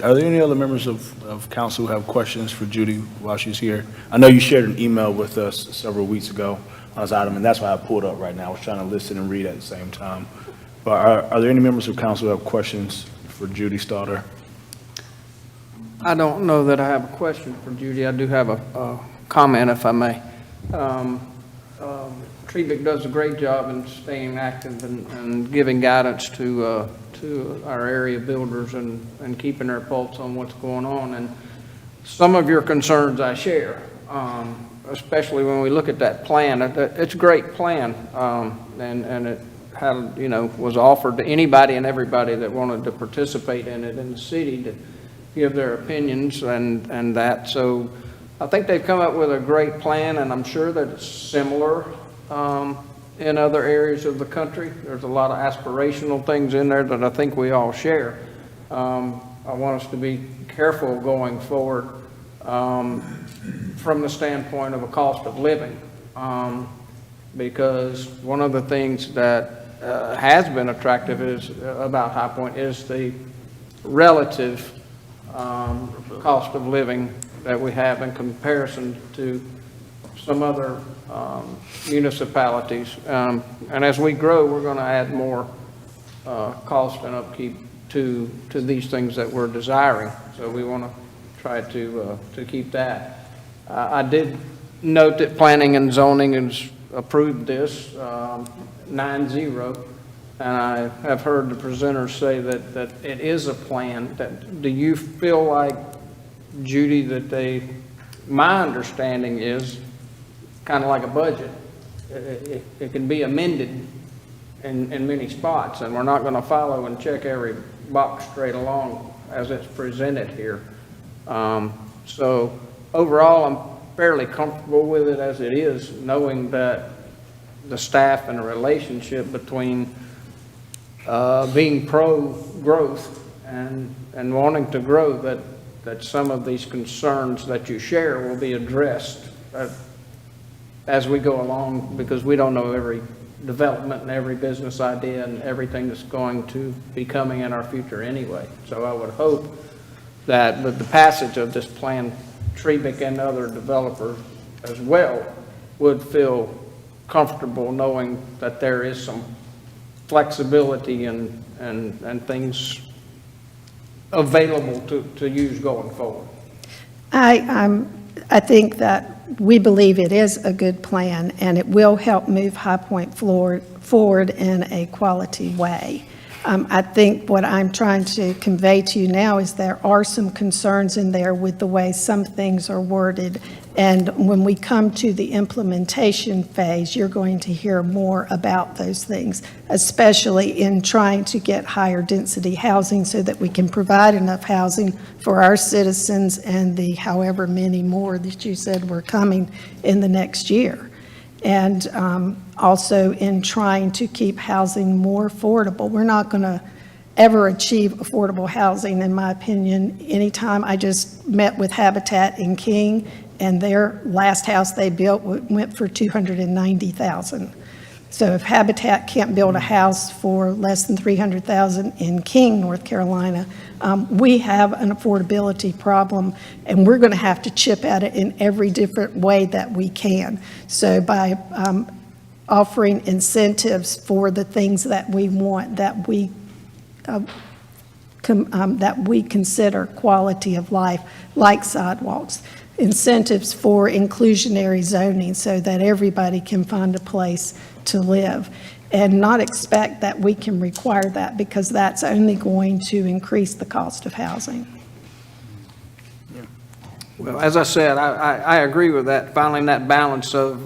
Are there any other members of council who have questions for Judy while she's here? I know you shared an email with us several weeks ago on this item, and that's why I pulled up right now. I was trying to listen and read at the same time. But are there any members of council who have questions for Judy Stalder? I don't know that I have a question for Judy. I do have a comment, if I may. Treebeck does a great job in staying active and giving guidance to our area builders and keeping their pulse on what's going on. And some of your concerns I share, especially when we look at that plan. It's a great plan, and it had, was offered to anybody and everybody that wanted to participate in it in the city to give their opinions and that. So I think they've come up with a great plan, and I'm sure that it's similar in other areas of the country. There's a lot of aspirational things in there that I think we all share. I want us to be careful going forward from the standpoint of a cost of living, because one of the things that has been attractive about High Point is the relative cost of living that we have in comparison to some other municipalities. And as we grow, we're going to add more cost and upkeep to these things that we're desiring. So we want to try to keep that. I did note that planning and zoning has approved this 9-0, and I have heard the presenters say that it is a plan. Do you feel like, Judy, that my understanding is kind of like a budget. It can be amended in many spots, and we're not going to follow and check every box straight along as it's presented here. So overall, I'm fairly comfortable with it as it is, knowing that the staff and the relationship between being pro-growth and wanting to grow, that some of these concerns that you share will be addressed as we go along, because we don't know every development and every business idea and everything that's going to be coming in our future anyway. So I would hope that with the passage of this plan, Treebeck and other developers as well would feel comfortable knowing that there is some flexibility and things available to use going forward. I think that we believe it is a good plan, and it will help move High Point forward in a quality way. I think what I'm trying to convey to you now is there are some concerns in there with the way some things are worded. And when we come to the implementation phase, you're going to hear more about those things, especially in trying to get higher density housing so that we can provide enough housing for our citizens and the however many more that you said were coming in the next year. And also in trying to keep housing more affordable. We're not going to ever achieve affordable housing, in my opinion. Anytime I just met with Habitat in King, and their last house they built went for $290,000. So if Habitat can't build a house for less than $300,000 in King, North Carolina, we have an affordability problem, and we're going to have to chip at it in every different way that we can. So by offering incentives for the things that we want, that we consider quality of life, like sidewalks, incentives for inclusionary zoning so that everybody can find a place to live, and not expect that we can require that, because that's only going to increase the cost of housing. Well, as I said, I agree with that, finding that balance of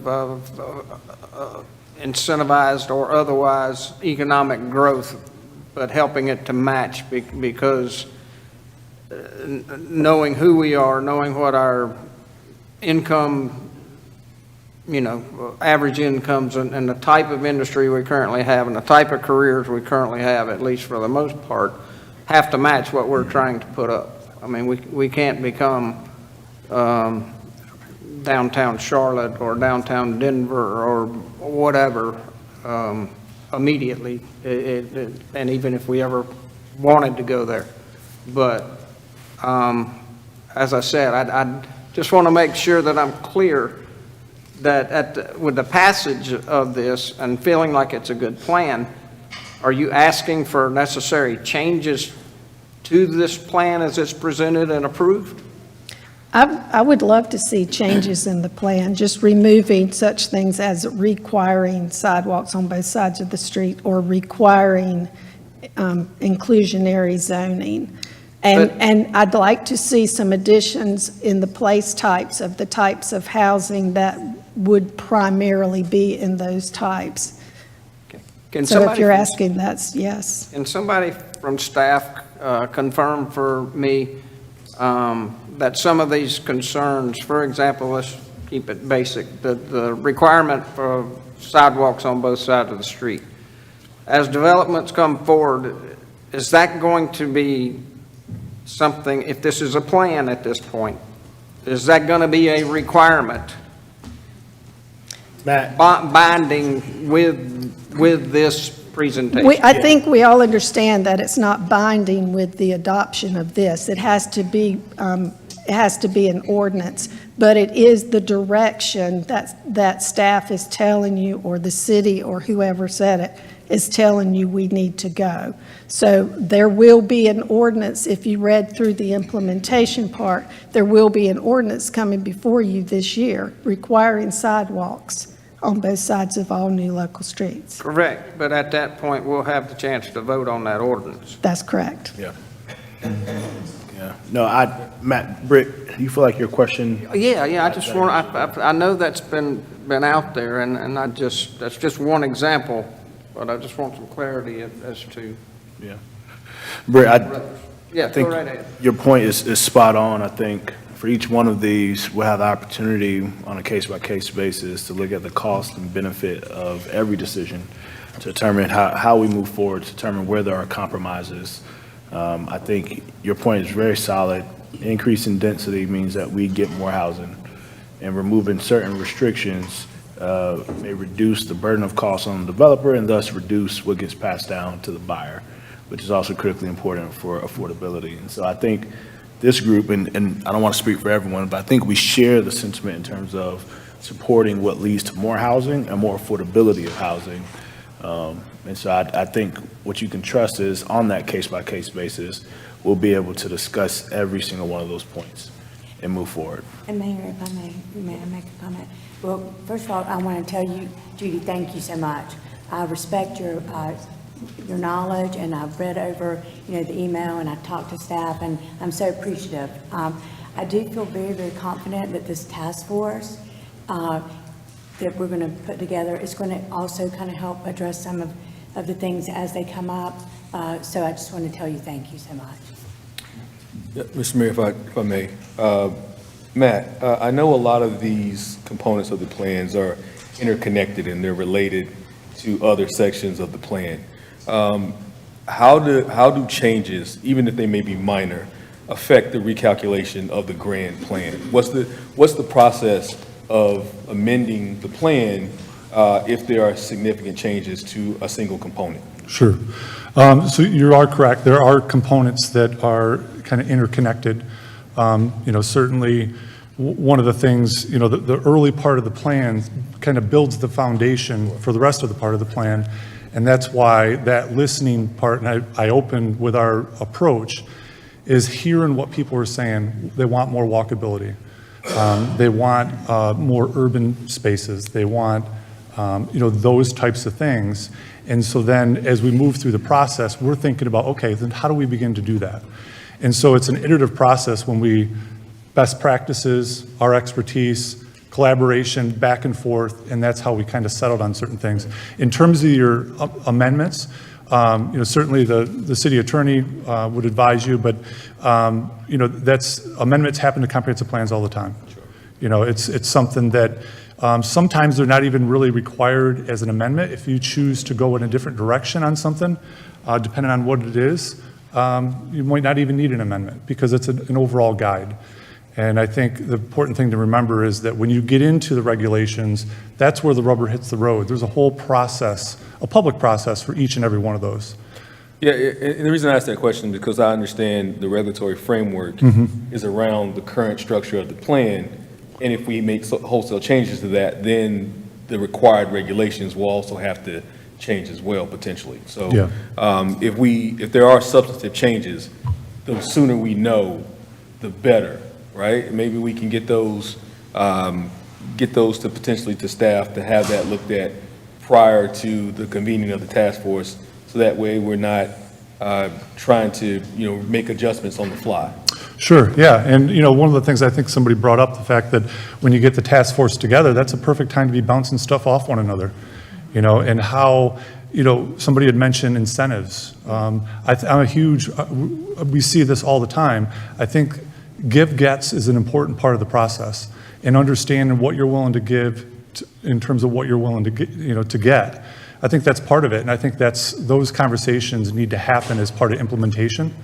incentivized or otherwise economic growth, but helping it to match, because knowing who we are, knowing what our income, average incomes and the type of industry we currently have and the type of careers we currently have, at least for the most part, have to match what we're trying to put up. I mean, we can't become downtown Charlotte or downtown Denver or whatever immediately, and even if we ever wanted to go there. But as I said, I just want to make sure that I'm clear that with the passage of this and feeling like it's a good plan, are you asking for necessary changes to this plan as it's presented and approved? I would love to see changes in the plan, just removing such things as requiring sidewalks on both sides of the street or requiring inclusionary zoning. And I'd like to see some additions in the place types of the types of housing that would primarily be in those types. So if you're asking, that's yes. Can somebody from staff confirm for me that some of these concerns, for example, let's keep it basic, the requirement for sidewalks on both sides of the street, as developments come forward, is that going to be something, if this is a plan at this point, is that going to be a requirement? Binding with this presentation? I think we all understand that it's not binding with the adoption of this. It has to be an ordinance, but it is the direction that staff is telling you, or the city, or whoever said it, is telling you we need to go. So there will be an ordinance. If you read through the implementation part, there will be an ordinance coming before you this year requiring sidewalks on both sides of all new local streets. Correct, but at that point, we'll have the chance to vote on that ordinance. That's correct. Yeah. Yeah. No, Matt, Britt, you feel like your question? Yeah, I just want, I know that's been out there, and that's just one example, but I just want some clarity as to. Yeah. Britt, I think go right ahead. your point is spot on. I think for each one of these, we'll have the opportunity on a case-by-case basis to look at the cost and benefit of every decision to determine how we move forward, to determine where there are compromises. I think your point is very solid. Increasing density means that we get more housing, and removing certain restrictions may reduce the burden of costs on the developer and thus reduce what gets passed down to the buyer, which is also critically important for affordability. And so I think this group, and I don't want to speak for everyone, but I think we share the sentiment in terms of supporting what leads to more housing and more affordability of housing. And so I think what you can trust is on that case-by-case basis, we'll be able to discuss every single one of those points and move forward. And Mayor, if I may I make a comment? Well, first of all, I want to tell you, Judy, thank you so much. I respect your knowledge, and I've read over, the email, and I've talked to staff, and I'm so appreciative. I do feel very, very confident that this task force that we're going to put together is going to also kind of help address some of the things as they come up. So I just want to tell you thank you so much. Yeah, Mr. Mayor, if I may. Matt, I know a lot of these components of the plans are interconnected and they're related to other sections of the plan. How do changes, even if they may be minor, affect the recalculation of the grand plan? What's the process of amending the plan if there are significant changes to a single component? Sure. So you are correct. There are components that are kind of interconnected. Certainly one of the things, the early part of the plan kind of builds the foundation for the rest of the part of the plan. And that's why that listening part, and I opened with our approach, is hearing what people are saying. They want more walkability. They want more urban spaces. They want, those types of things. And so then as we move through the process, we're thinking about, okay, then how do we begin to do that? And so it's an iterative process when we, best practices, our expertise, collaboration, back and forth, and that's how we kind of settled on certain things. In terms of your amendments, certainly the city attorney would advise you, but amendments happen to comprehensive plans all the time. Sure. It's something that sometimes they're not even really required as an amendment. If you choose to go in a different direction on something, depending on what it is, you might not even need an amendment because it's an overall guide. And I think the important thing to remember is that when you get into the regulations, that's where the rubber hits the road. There's a whole process, a public process for each and every one of those. Yeah, and the reason I asked that question is because I understand the regulatory framework is around the current structure of the plan. And if we make wholesale changes to that, then the required regulations will also have to change as well, potentially. So yeah. If there are substantive changes, the sooner we know, the better, right? Maybe we can get those to potentially to staff to have that looked at prior to the convening of the task force, so that way we're not trying to make adjustments on the fly. Sure, yeah, and one of the things I think somebody brought up, the fact that when you get the task force together, that's a perfect time to be bouncing stuff off one another, and how, somebody had mentioned incentives. I'm a huge, we see this all the time. I think give-gets is an important part of the process, and understanding what you're willing to give in terms of what you're willing to get, to get. I think that's part of it, and I think those conversations need to happen as part of implementation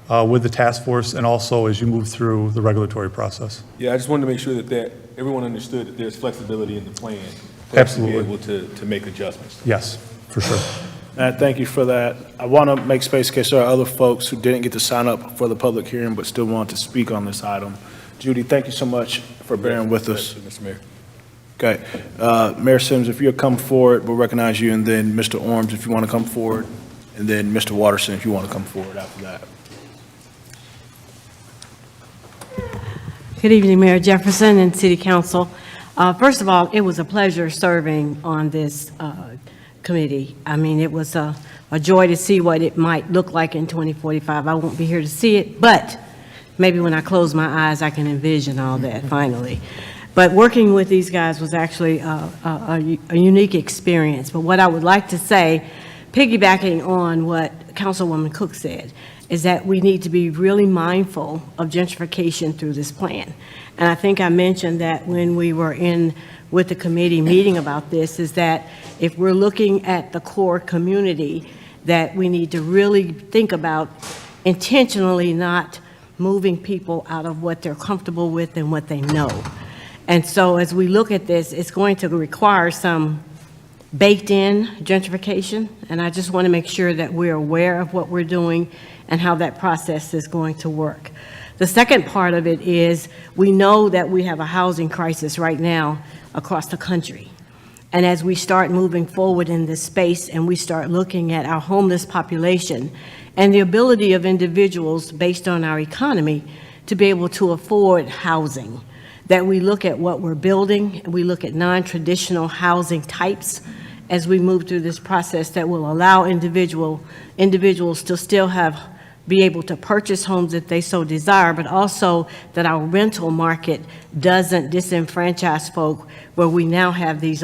with the task force, and also as you move through the regulatory process. Yeah, I just wanted to make sure that everyone understood that there's flexibility in the plan for Absolutely. us to be able to make adjustments. Yes, for sure. Matt, thank you for that. I want to make space in case there are other folks who didn't get to sign up for the public hearing but still want to speak on this item. Judy, thank you so much for bearing with us. Mr. Mayor. Okay. Mayor Sims, if you'll come forward, we'll recognize you, and then Mr. Orms, if you want to come forward, and then Mr. Watterson, if you want to come forward after that. Good evening, Mayor Jefferson and City Council. First of all, it was a pleasure serving on this committee. I mean, it was a joy to see what it might look like in 2045. I won't be here to see it, but maybe when I close my eyes, I can envision all that finally. But working with these guys was actually a unique experience. But what I would like to say, piggybacking on what Councilwoman Cook said, is that we need to be really mindful of gentrification through this plan. And I think I mentioned that when we were in with the committee meeting about this, is that if we're looking at the core community, that we need to really think about intentionally not moving people out of what they're comfortable with and what they know. And so as we look at this, it's going to require some baked-in gentrification, and I just want to make sure that we're aware of what we're doing and how that process is going to work. The second part of it is we know that we have a housing crisis right now across the country. And as we start moving forward in this space and we start looking at our homeless population and the ability of individuals based on our economy to be able to afford housing, that we look at what we're building, and we look at non-traditional housing types as we move through this process that will allow individuals to still be able to purchase homes if they so desire, but also that our rental market doesn't disenfranchise folk where we now have these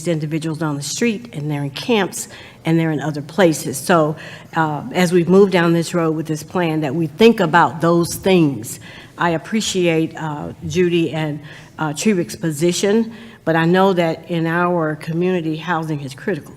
individuals on the street and they're in camps and they're in other places. So as we move down this road with this plan, that we think about those things. I appreciate Judy and Trevick's position, but I know that in our community, housing is critical.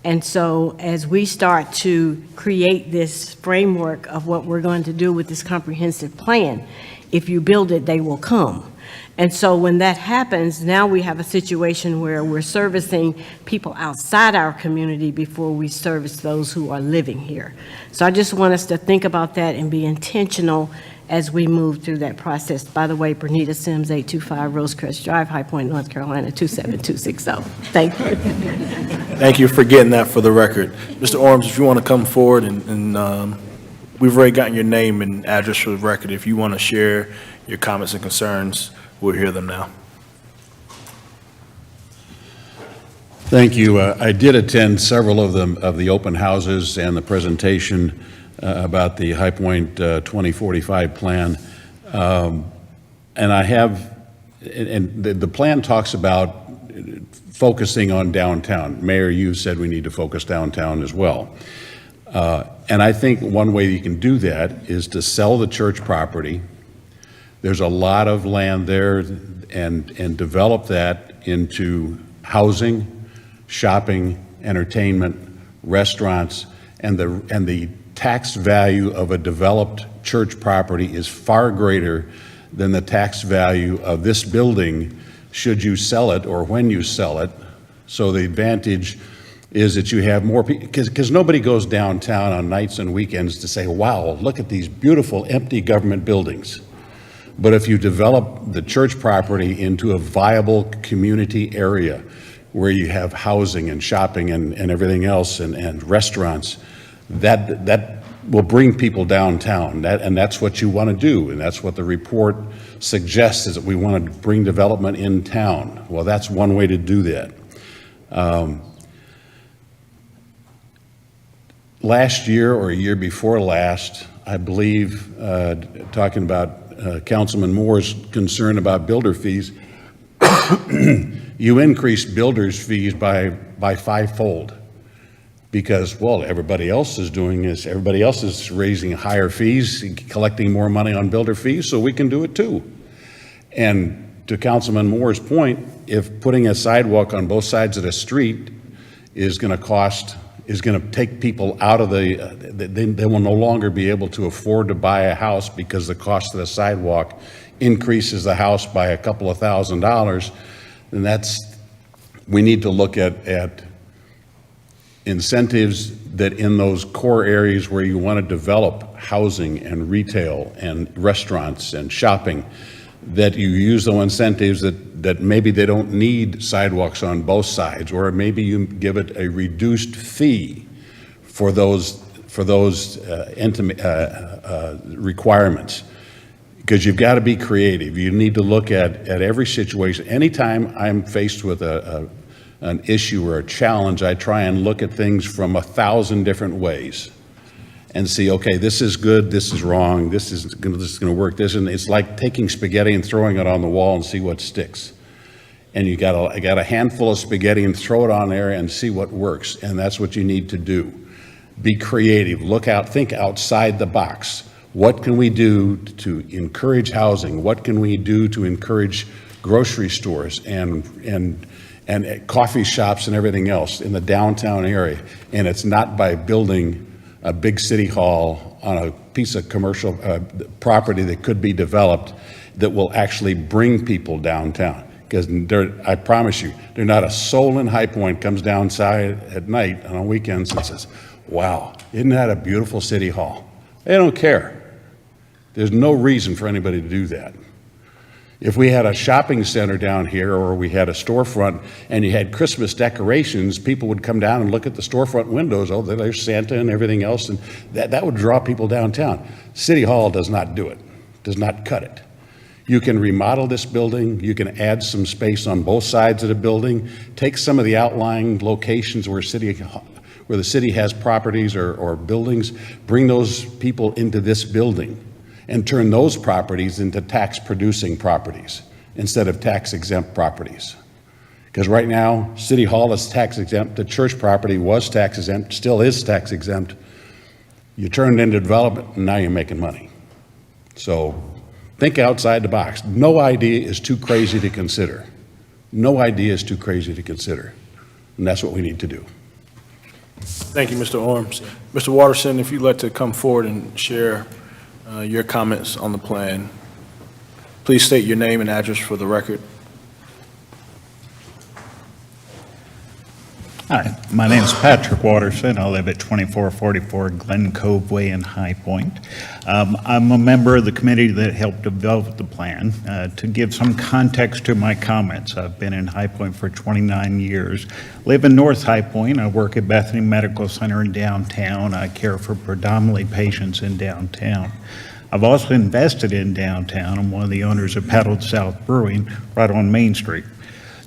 And so as we start to create this framework of what we're going to do with this comprehensive plan, if you build it, they will come. And so when that happens, now we have a situation where we're servicing people outside our community before we service those who are living here. So I just want us to think about that and be intentional as we move through that process. By the way, Bernita Sims, 825 Rosecrest Drive, High Point, North Carolina, 27260. Thank you. Thank you for getting that for the record. Mr. Orms, if you want to come forward and we've already gotten your name and address for the record. If you want to share your comments and concerns, we'll hear them now. Thank you. I did attend several of the open houses and the presentation about the High Point 2045 plan. And I have, and the plan talks about focusing on downtown. Mayor, you said we need to focus downtown as well. And I think one way you can do that is to sell the church property. There's a lot of land there, and develop that into housing, shopping, entertainment, restaurants, and the tax value of a developed church property is far greater than the tax value of this building should you sell it or when you sell it. So the advantage is that you have more people, because nobody goes downtown on nights and weekends to say, wow, look at these beautiful empty government buildings. But if you develop the church property into a viable community area where you have housing and shopping and everything else and restaurants, that will bring people downtown. And that's what you want to do. And that's what the report suggests, is that we want to bring development in town. Well, that's one way to do that. Last year or a year before last, I believe, talking about Councilman Moore's concern about builder fees, you increased builders' fees by fivefold. Because, well, everybody else is raising higher fees, collecting more money on builder fees, so we can do it too. And to Councilman Moore's point, if putting a sidewalk on both sides of the street is going to take people out of they will no longer be able to afford to buy a house because the cost of the sidewalk increases the house by a couple of $1,000s, then we need to look at incentives that in those core areas where you want to develop housing and retail and restaurants and shopping, that you use those incentives that maybe they don't need sidewalks on both sides, or maybe you give it a reduced fee for those requirements. Because you've got to be creative. You need to look at every situation. Anytime I'm faced with an issue or a challenge, I try and look at things from 1,000 different ways and see, okay, this is good, this is wrong, this is going to work, and it's like taking spaghetti and throwing it on the wall and see what sticks. And I got a handful of spaghetti and throw it on there and see what works, and that's what you need to do. Be creative, think outside the box. What can we do to encourage housing? What can we do to encourage grocery stores and coffee shops and everything else in the downtown area? And it's not by building a big city hall on a piece of commercial property that could be developed that will actually bring people downtown. Because I promise you, there's not a soul in High Point comes downside at night on weekends and says, wow, isn't that a beautiful city hall? They don't care. There's no reason for anybody to do that. If we had a shopping center down here, or we had a storefront, and you had Christmas decorations, people would come down and look at the storefront windows, oh, there's Santa and everything else, and that would draw people downtown. City Hall does not do it, does not cut it. You can remodel this building, you can add some space on both sides of the building, take some of the outlying locations where the city has properties or buildings, bring those people into this building, and turn those properties into tax-producing properties instead of tax-exempt properties. Because right now, City Hall is tax-exempt, the church property was tax-exempt, still is tax-exempt. You turned it into development, and now you're making money. So think outside the box. No idea is too crazy to consider. No idea is too crazy to consider. And that's what we need to do. Thank you, Mr. Orms. Mr. Watterson, if you'd like to come forward and share your comments on the plan. Please state your name and address for the record. Hi, my name is Patrick Watterson. I live at 2444 Glen Cove Way in High Point. I'm a member of the committee that helped develop the plan. To give some context to my comments, I've been in High Point for 29 years. Live in North High Point. I work at Bethany Medical Center in downtown. I care for predominantly patients in downtown. I've also invested in downtown. I'm one of the owners of Paddled South Brewing right on Main Street.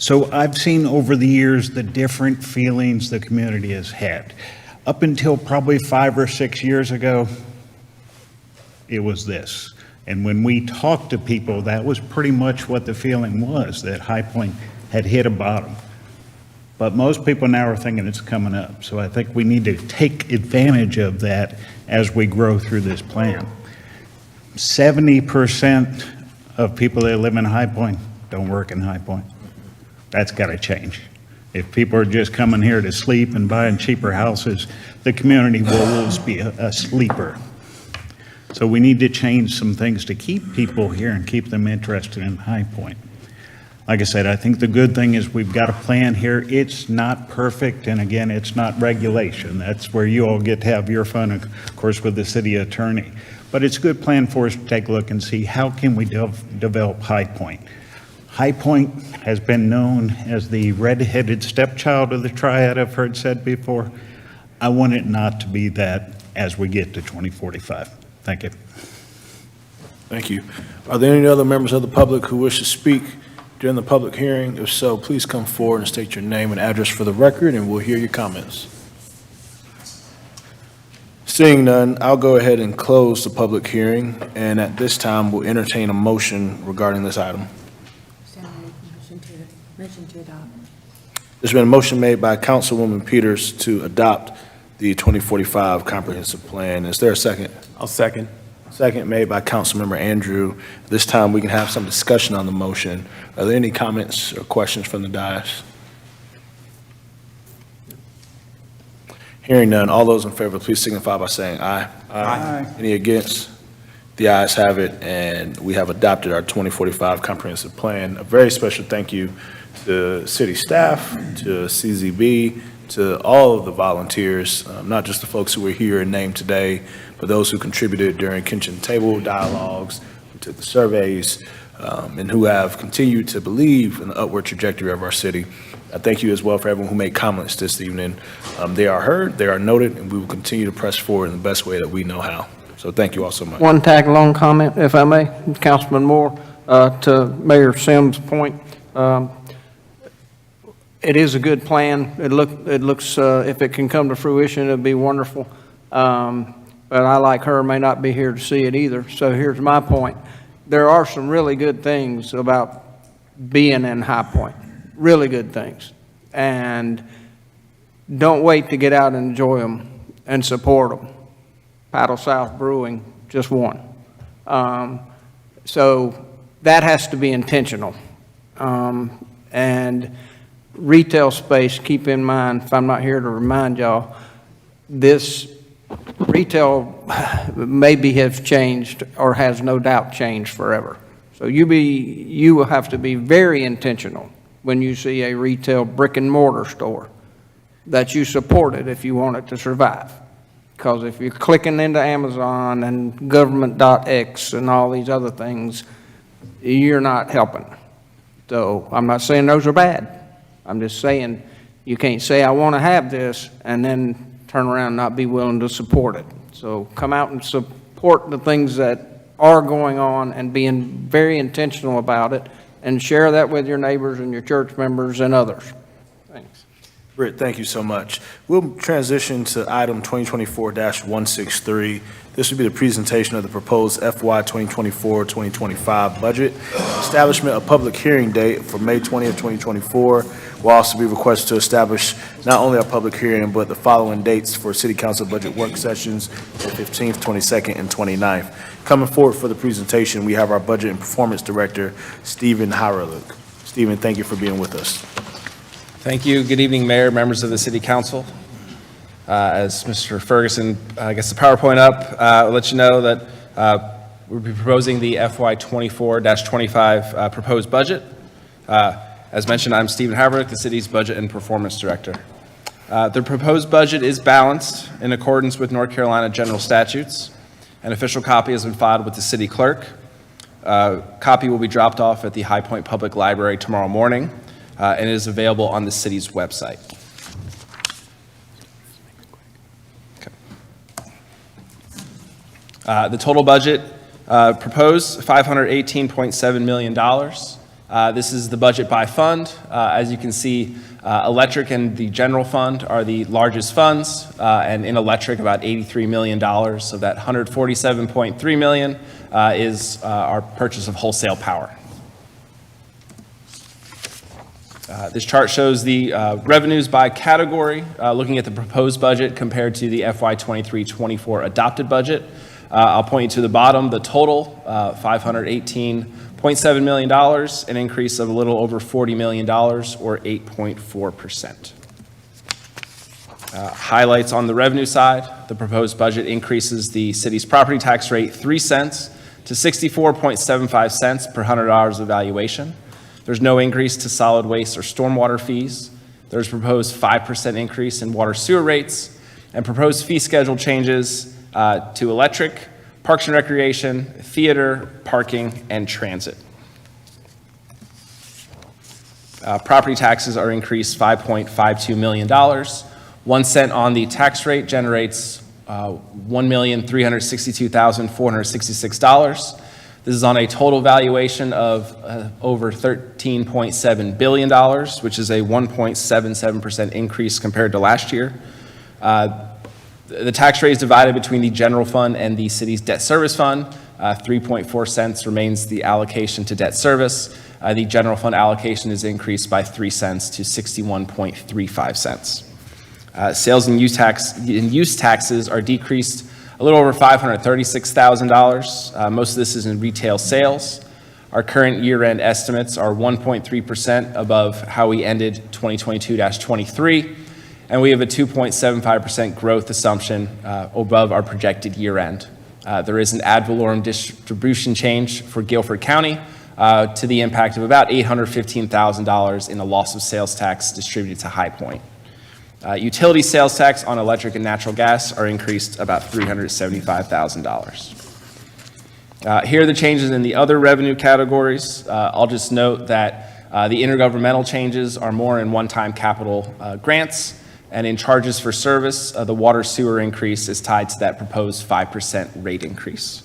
So I've seen over the years the different feelings the community has had. Up until probably 5 or 6 years ago, it was this. And when we talked to people, that was pretty much what the feeling was, that High Point had hit a bottom. But most people now are thinking it's coming up. So I think we need to take advantage of that as we grow through this plan. 70% of people that live in High Point don't work in High Point. That's got to change. If people are just coming here to sleep and buying cheaper houses, the community will always be a sleeper. So we need to change some things to keep people here and keep them interested in High Point. Like I said, I think the good thing is we've got a plan here. It's not perfect, and again, it's not regulation. That's where you all get to have your fun, of course, with the city attorney. But it's a good plan for us to take a look and see how can we develop High Point. High Point has been known as the red-headed stepchild of the Triad, I've heard said before. I want it not to be that as we get to 2045. Thank you. Thank you. Are there any other members of the public who wish to speak during the public hearing? If so, please come forward and state your name and address for the record, and we'll hear your comments. Seeing none, I'll go ahead and close the public hearing, and at this time, we'll entertain a motion regarding this item. Motion to adopt. There's been a motion made by Councilwoman Peters to adopt the 2045 comprehensive plan. Is there a second? I'll second. Second made by Councilmember Andrew. This time we can have some discussion on the motion. Are there any comments or questions from the dais? Hearing none, all those in favor, please signify by saying aye. Aye. Any against? The ayes have it, and we have adopted our 2045 comprehensive plan. A very special thank you to city staff, to CZB, to all of the volunteers, not just the folks who were here and named today, but those who contributed during kitchen table dialogues, to the surveys, and who have continued to believe in the upward trajectory of our city. I thank you as well for everyone who made comments this evening. They are heard, they are noted, and we will continue to press forward in the best way that we know how. So thank you all so much. One tag-along comment, if I may, Councilman Moore, to Mayor Sims' point. It is a good plan. It looks, if it can come to fruition, it'd be wonderful. But I, like her, may not be here to see it either. So here's my point. There are some really good things about being in High Point, really good things. And don't wait to get out and enjoy them and support them. Paddle South Brewing just won. So that has to be intentional. And retail space, keep in mind, if I'm not here to remind y'all, this retail maybe has changed or has no doubt changed forever. So you will have to be very intentional when you see a retail brick and mortar store that you support it if you want it to survive. Because if you're clicking into Amazon and government.x and all these other things, you're not helping. So I'm not saying those are bad. I'm just saying you can't say, I want to have this, and then turn around and not be willing to support it. So come out and support the things that are going on and being very intentional about it, and share that with your neighbors and your church members and others. Thanks. Britt, thank you so much. We'll transition to item 2024-163. This would be the presentation of the proposed FY 2024-2025 budget. Establishment of public hearing date for May 20th, 2024. We'll also be requested to establish not only our public hearing, but the following dates for City Council budget work sessions, the 15th, 22nd, and 29th. Coming forward for the presentation, we have our Budget and Performance Director, Stephen Howreluk. Stephen, thank you for being with us. Thank you. Good evening, Mayor, members of the City Council. As Mr. Ferguson gets the PowerPoint up, I'll let you know that we'll be proposing the FY 24-25 proposed budget. As mentioned, I'm Stephen Howreluk, the city's Budget and Performance Director. The proposed budget is balanced in accordance with North Carolina general statutes. An official copy has been filed with the city clerk. Copy will be dropped off at the High Point Public Library tomorrow morning, and it is available on the city's website. Okay. The total budget proposed, $518.7 million. This is the budget by fund. As you can see, electric and the general fund are the largest funds, and in electric, about $83 million. Of that, $147.3 million is our purchase of wholesale power. This chart shows the revenues by category, looking at the proposed budget compared to the FY 23-24 adopted budget. I'll point you to the bottom, the total, $518.7 million, an increase of a little over $40 million, or 8.4%. Highlights on the revenue side, the proposed budget increases the city's property tax rate 3 cents to 64.75 cents per $100 of valuation. There's no increase to solid waste or stormwater fees. There's proposed 5% increase in water sewer rates, and proposed fee schedule changes to electric, parks and recreation, theater, parking, and transit. Property taxes are increased $5.52 million. 1 cent on the tax rate generates $1,362,466. This is on a total valuation of over $13.7 billion, which is a 1.77% increase compared to last year. The tax rate is divided between the general fund and the city's debt service fund. 3.4 cents remains the allocation to debt service. The general fund allocation is increased by 3 cents to 61.35 cents. Sales and use taxes are decreased a little over $536,000. Most of this is in retail sales. Our current year-end estimates are 1.3% above how we ended 2022-23, and we have a 2.75% growth assumption above our projected year-end. There is an ad valorem distribution change for Guilford County to the impact of about $815,000 in a loss of sales tax distributed to High Point. Utility sales tax on electric and natural gas are increased about $375,000. Here are the changes in the other revenue categories. I'll just note that the intergovernmental changes are more in one-time capital grants, and in charges for service, the water sewer increase is tied to that proposed 5% rate increase.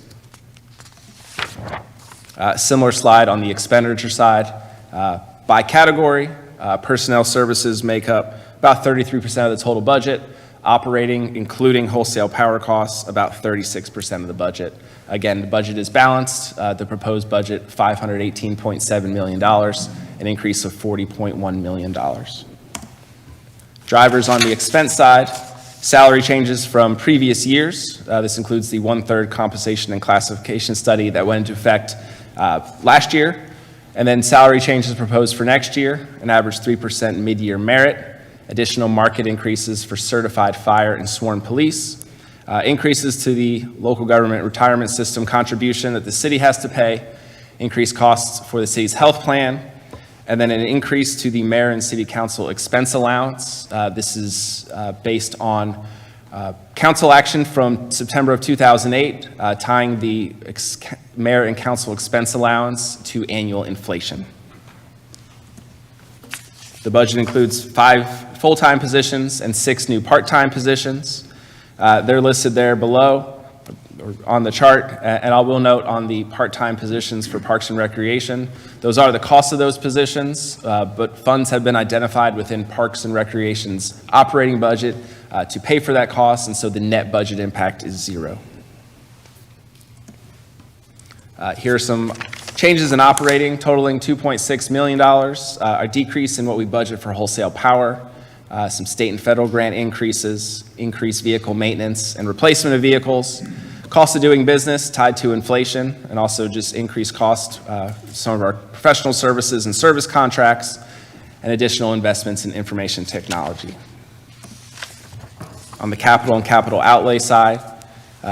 Similar slide on the expenditure side. By category, personnel services make up about 33% of the total budget. Operating, including wholesale power costs, about 36% of the budget. Again, the budget is balanced. The proposed budget, $518.7 million, an increase of $40.1 million. Drivers on the expense side, salary changes from previous years. This includes the 1/3 compensation and classification study that went into effect last year. And then salary changes proposed for next year, an average 3% mid-year merit. Additional market increases for certified fire and sworn police, increases to the local government retirement system contribution that the city has to pay, increased costs for the city's health plan, and then an increase to the mayor and city council expense allowance. This is based on Council action from September of 2008, tying the mayor and council expense allowance to annual inflation. The budget includes 5 full-time positions and 6 new part-time positions. They're listed there below or on the chart, and I will note on the part-time positions for Parks and Recreation, those are the costs of those positions, but funds have been identified within Parks and Recreation's operating budget to pay for that cost, and so the net budget impact is 0. Here are some changes in operating totaling $2.6 million, a decrease in what we budget for wholesale power, some state and federal grant increases, increased vehicle maintenance and replacement of vehicles, cost of doing business tied to inflation, and also just increased cost, some of our professional services and service contracts, and additional investments in information technology. On the capital and capital outlay side,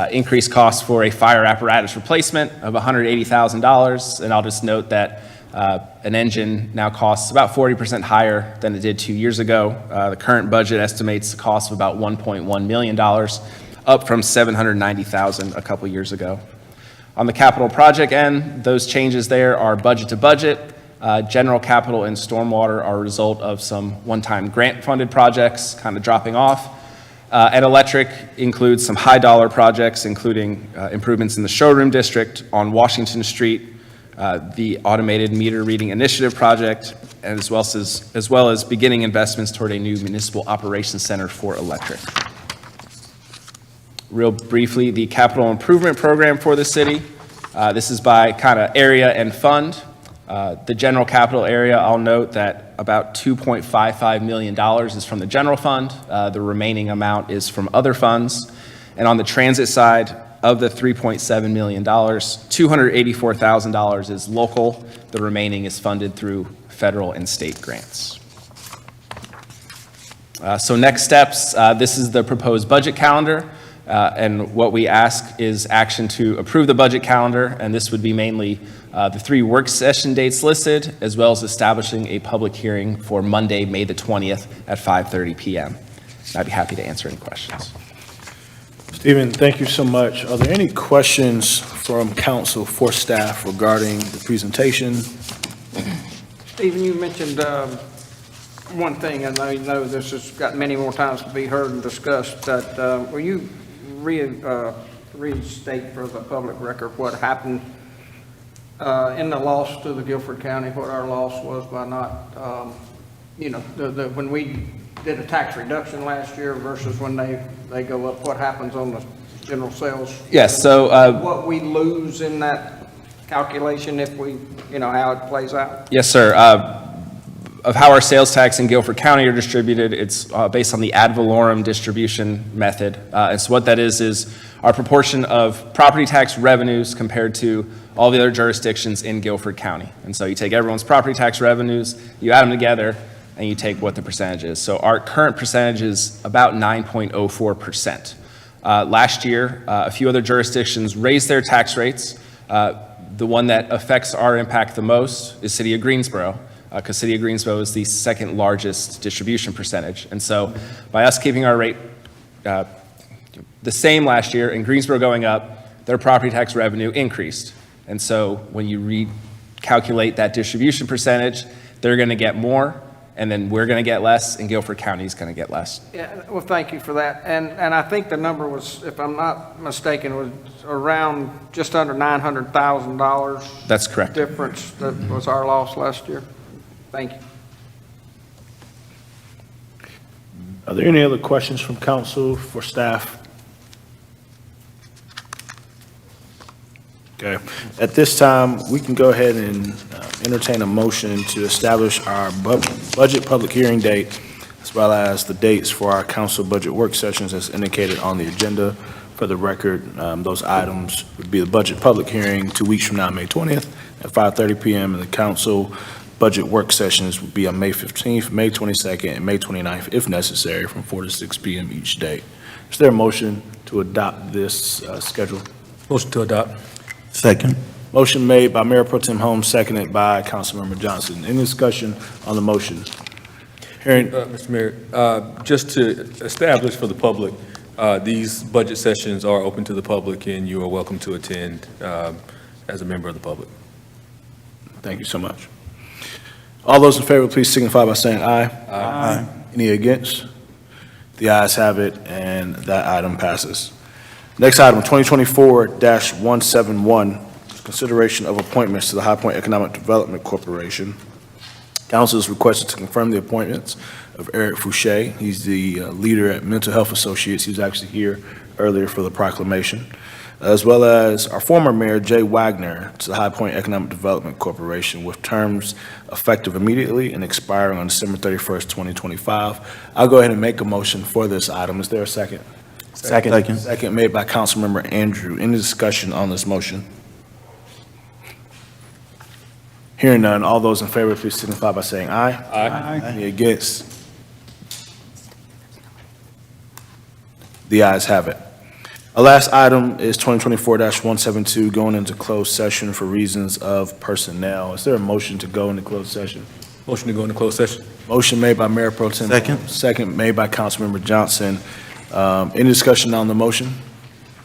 increased costs for a fire apparatus replacement of $180,000, and I'll just note that an engine now costs about 40% higher than it did 2 years ago. The current budget estimates the cost of about $1.1 million, up from $790,000 a couple years ago. On the capital project end, those changes there are budget to budget. General capital and stormwater are a result of some one-time grant-funded projects kind of dropping off. And electric includes some high-dollar projects, including improvements in the showroom district on Washington Street, the automated meter reading initiative project, and as well as beginning investments toward a new municipal operations center for electric. Real briefly, the capital improvement program for the city. This is by kind of area and fund. The general capital area, I'll note that about $2.55 million is from the general fund. The remaining amount is from other funds. And on the transit side, of the $3.7 million, $284,000 is local. The remaining is funded through federal and state grants. So next steps, this is the proposed budget calendar. And what we ask is action to approve the budget calendar, and this would be mainly the 3 work session dates listed, as well as establishing a public hearing for Monday, May the 20th at 5:30 p.m. I'd be happy to answer any questions. Stephen, thank you so much. Are there any questions from council for staff regarding the presentation? Stephen, you mentioned one thing, I know this has got many more times to be heard and discussed, but will you restate for the public record what happened in the loss to the Guilford County, what our loss was by not, when we did a tax reduction last year versus when they go up, what happens on the general sales? Yes, so what we lose in that calculation if we, how it plays out? Yes, sir. Of how our sales tax in Guilford County are distributed, it's based on the ad valorem distribution method. And so what that is our proportion of property tax revenues compared to all the other jurisdictions in Guilford County. And so you take everyone's property tax revenues, you add them together, and you take what the percentage is. So our current percentage is about 9.04%. Last year, a few other jurisdictions raised their tax rates. The one that affects our impact the most is City of Greensboro, because City of Greensboro is the second largest distribution percentage. And so by us keeping our rate the same last year and Greensboro going up, their property tax revenue increased. And so when you recalculate that distribution percentage, they're going to get more, and then we're going to get less, and Guilford County is going to get less. Yeah, well, thank you for that. And I think the number was, if I'm not mistaken, was around just under $900,000. That's correct. Difference that was our loss last year. Thank you. Are there any other questions from council for staff? Okay. At this time, we can go ahead and entertain a motion to establish our budget public hearing date, as well as the dates for our council budget work sessions as indicated on the agenda. For the record, those items would be the budget public hearing 2 weeks from now, May 20th at 5:30 p.m. and the council budget work sessions would be on May 15th, May 22nd, and May 29th, if necessary, from 4 to 6 p.m. each day. Is there a motion to adopt this schedule? Motion to adopt. Second. Motion made by Mayor Pro Tem Holmes, seconded by Councilmember Johnson. Any discussion on the motion? Hearing, Mr. Mayor, just to establish for the public, These budget sessions are open to the public, and you are welcome to attend as a member of the public. Thank you so much. All those in favor, please signify by saying aye. Aye. Any against? The ayes have it, and that item passes. Next item, 2024-171, consideration of appointments to the High Point Economic Development Corporation. Council is requested to confirm the appointments of Eric Fouché. He's the leader at Mental Health Associates. He was actually here earlier for the proclamation, as well as our former mayor, Jay Wagner, to the High Point Economic Development Corporation, with terms effective immediately and expiring on December 31st, 2025. I'll go ahead and make a motion for this item. Is there a second? Second. Second made by Councilmember Andrew. Any discussion on this motion? Hearing none, all those in favor, please signify by saying aye. Aye. Any against? The ayes have it. Our last item is 2024-172, going into closed session for reasons of personnel. Is there a motion to go into closed session? Motion to go into closed session. Motion made by Mayor Pro Tem. Second made by Councilmember Johnson. Any discussion on the motion?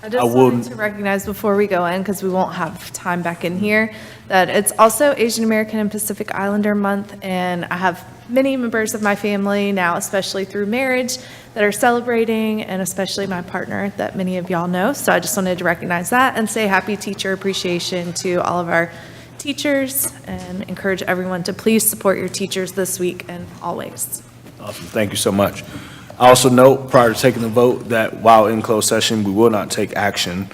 I just wanted to recognize before we go in, because we won't have time back in here, that it's also Asian American and Pacific Islander Month, and I have many members of my family now, especially through marriage, that are celebrating, and especially my partner that many of y'all know. So I just wanted to recognize that and say happy Teacher Appreciation to all of our teachers, and encourage everyone to please support your teachers this week and always. Awesome, thank you so much. I also note, prior to taking the vote, that while in closed session, we will not take action.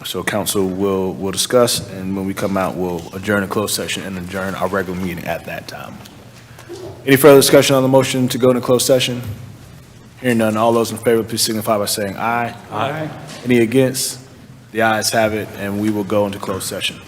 So council will discuss, and when we come out, we'll adjourn a closed session and adjourn our regular meeting at that time. Any further discussion on the motion to go into closed session? Hearing none, all those in favor, please signify by saying aye. Aye. Any against? The ayes have it, and we will go into closed session.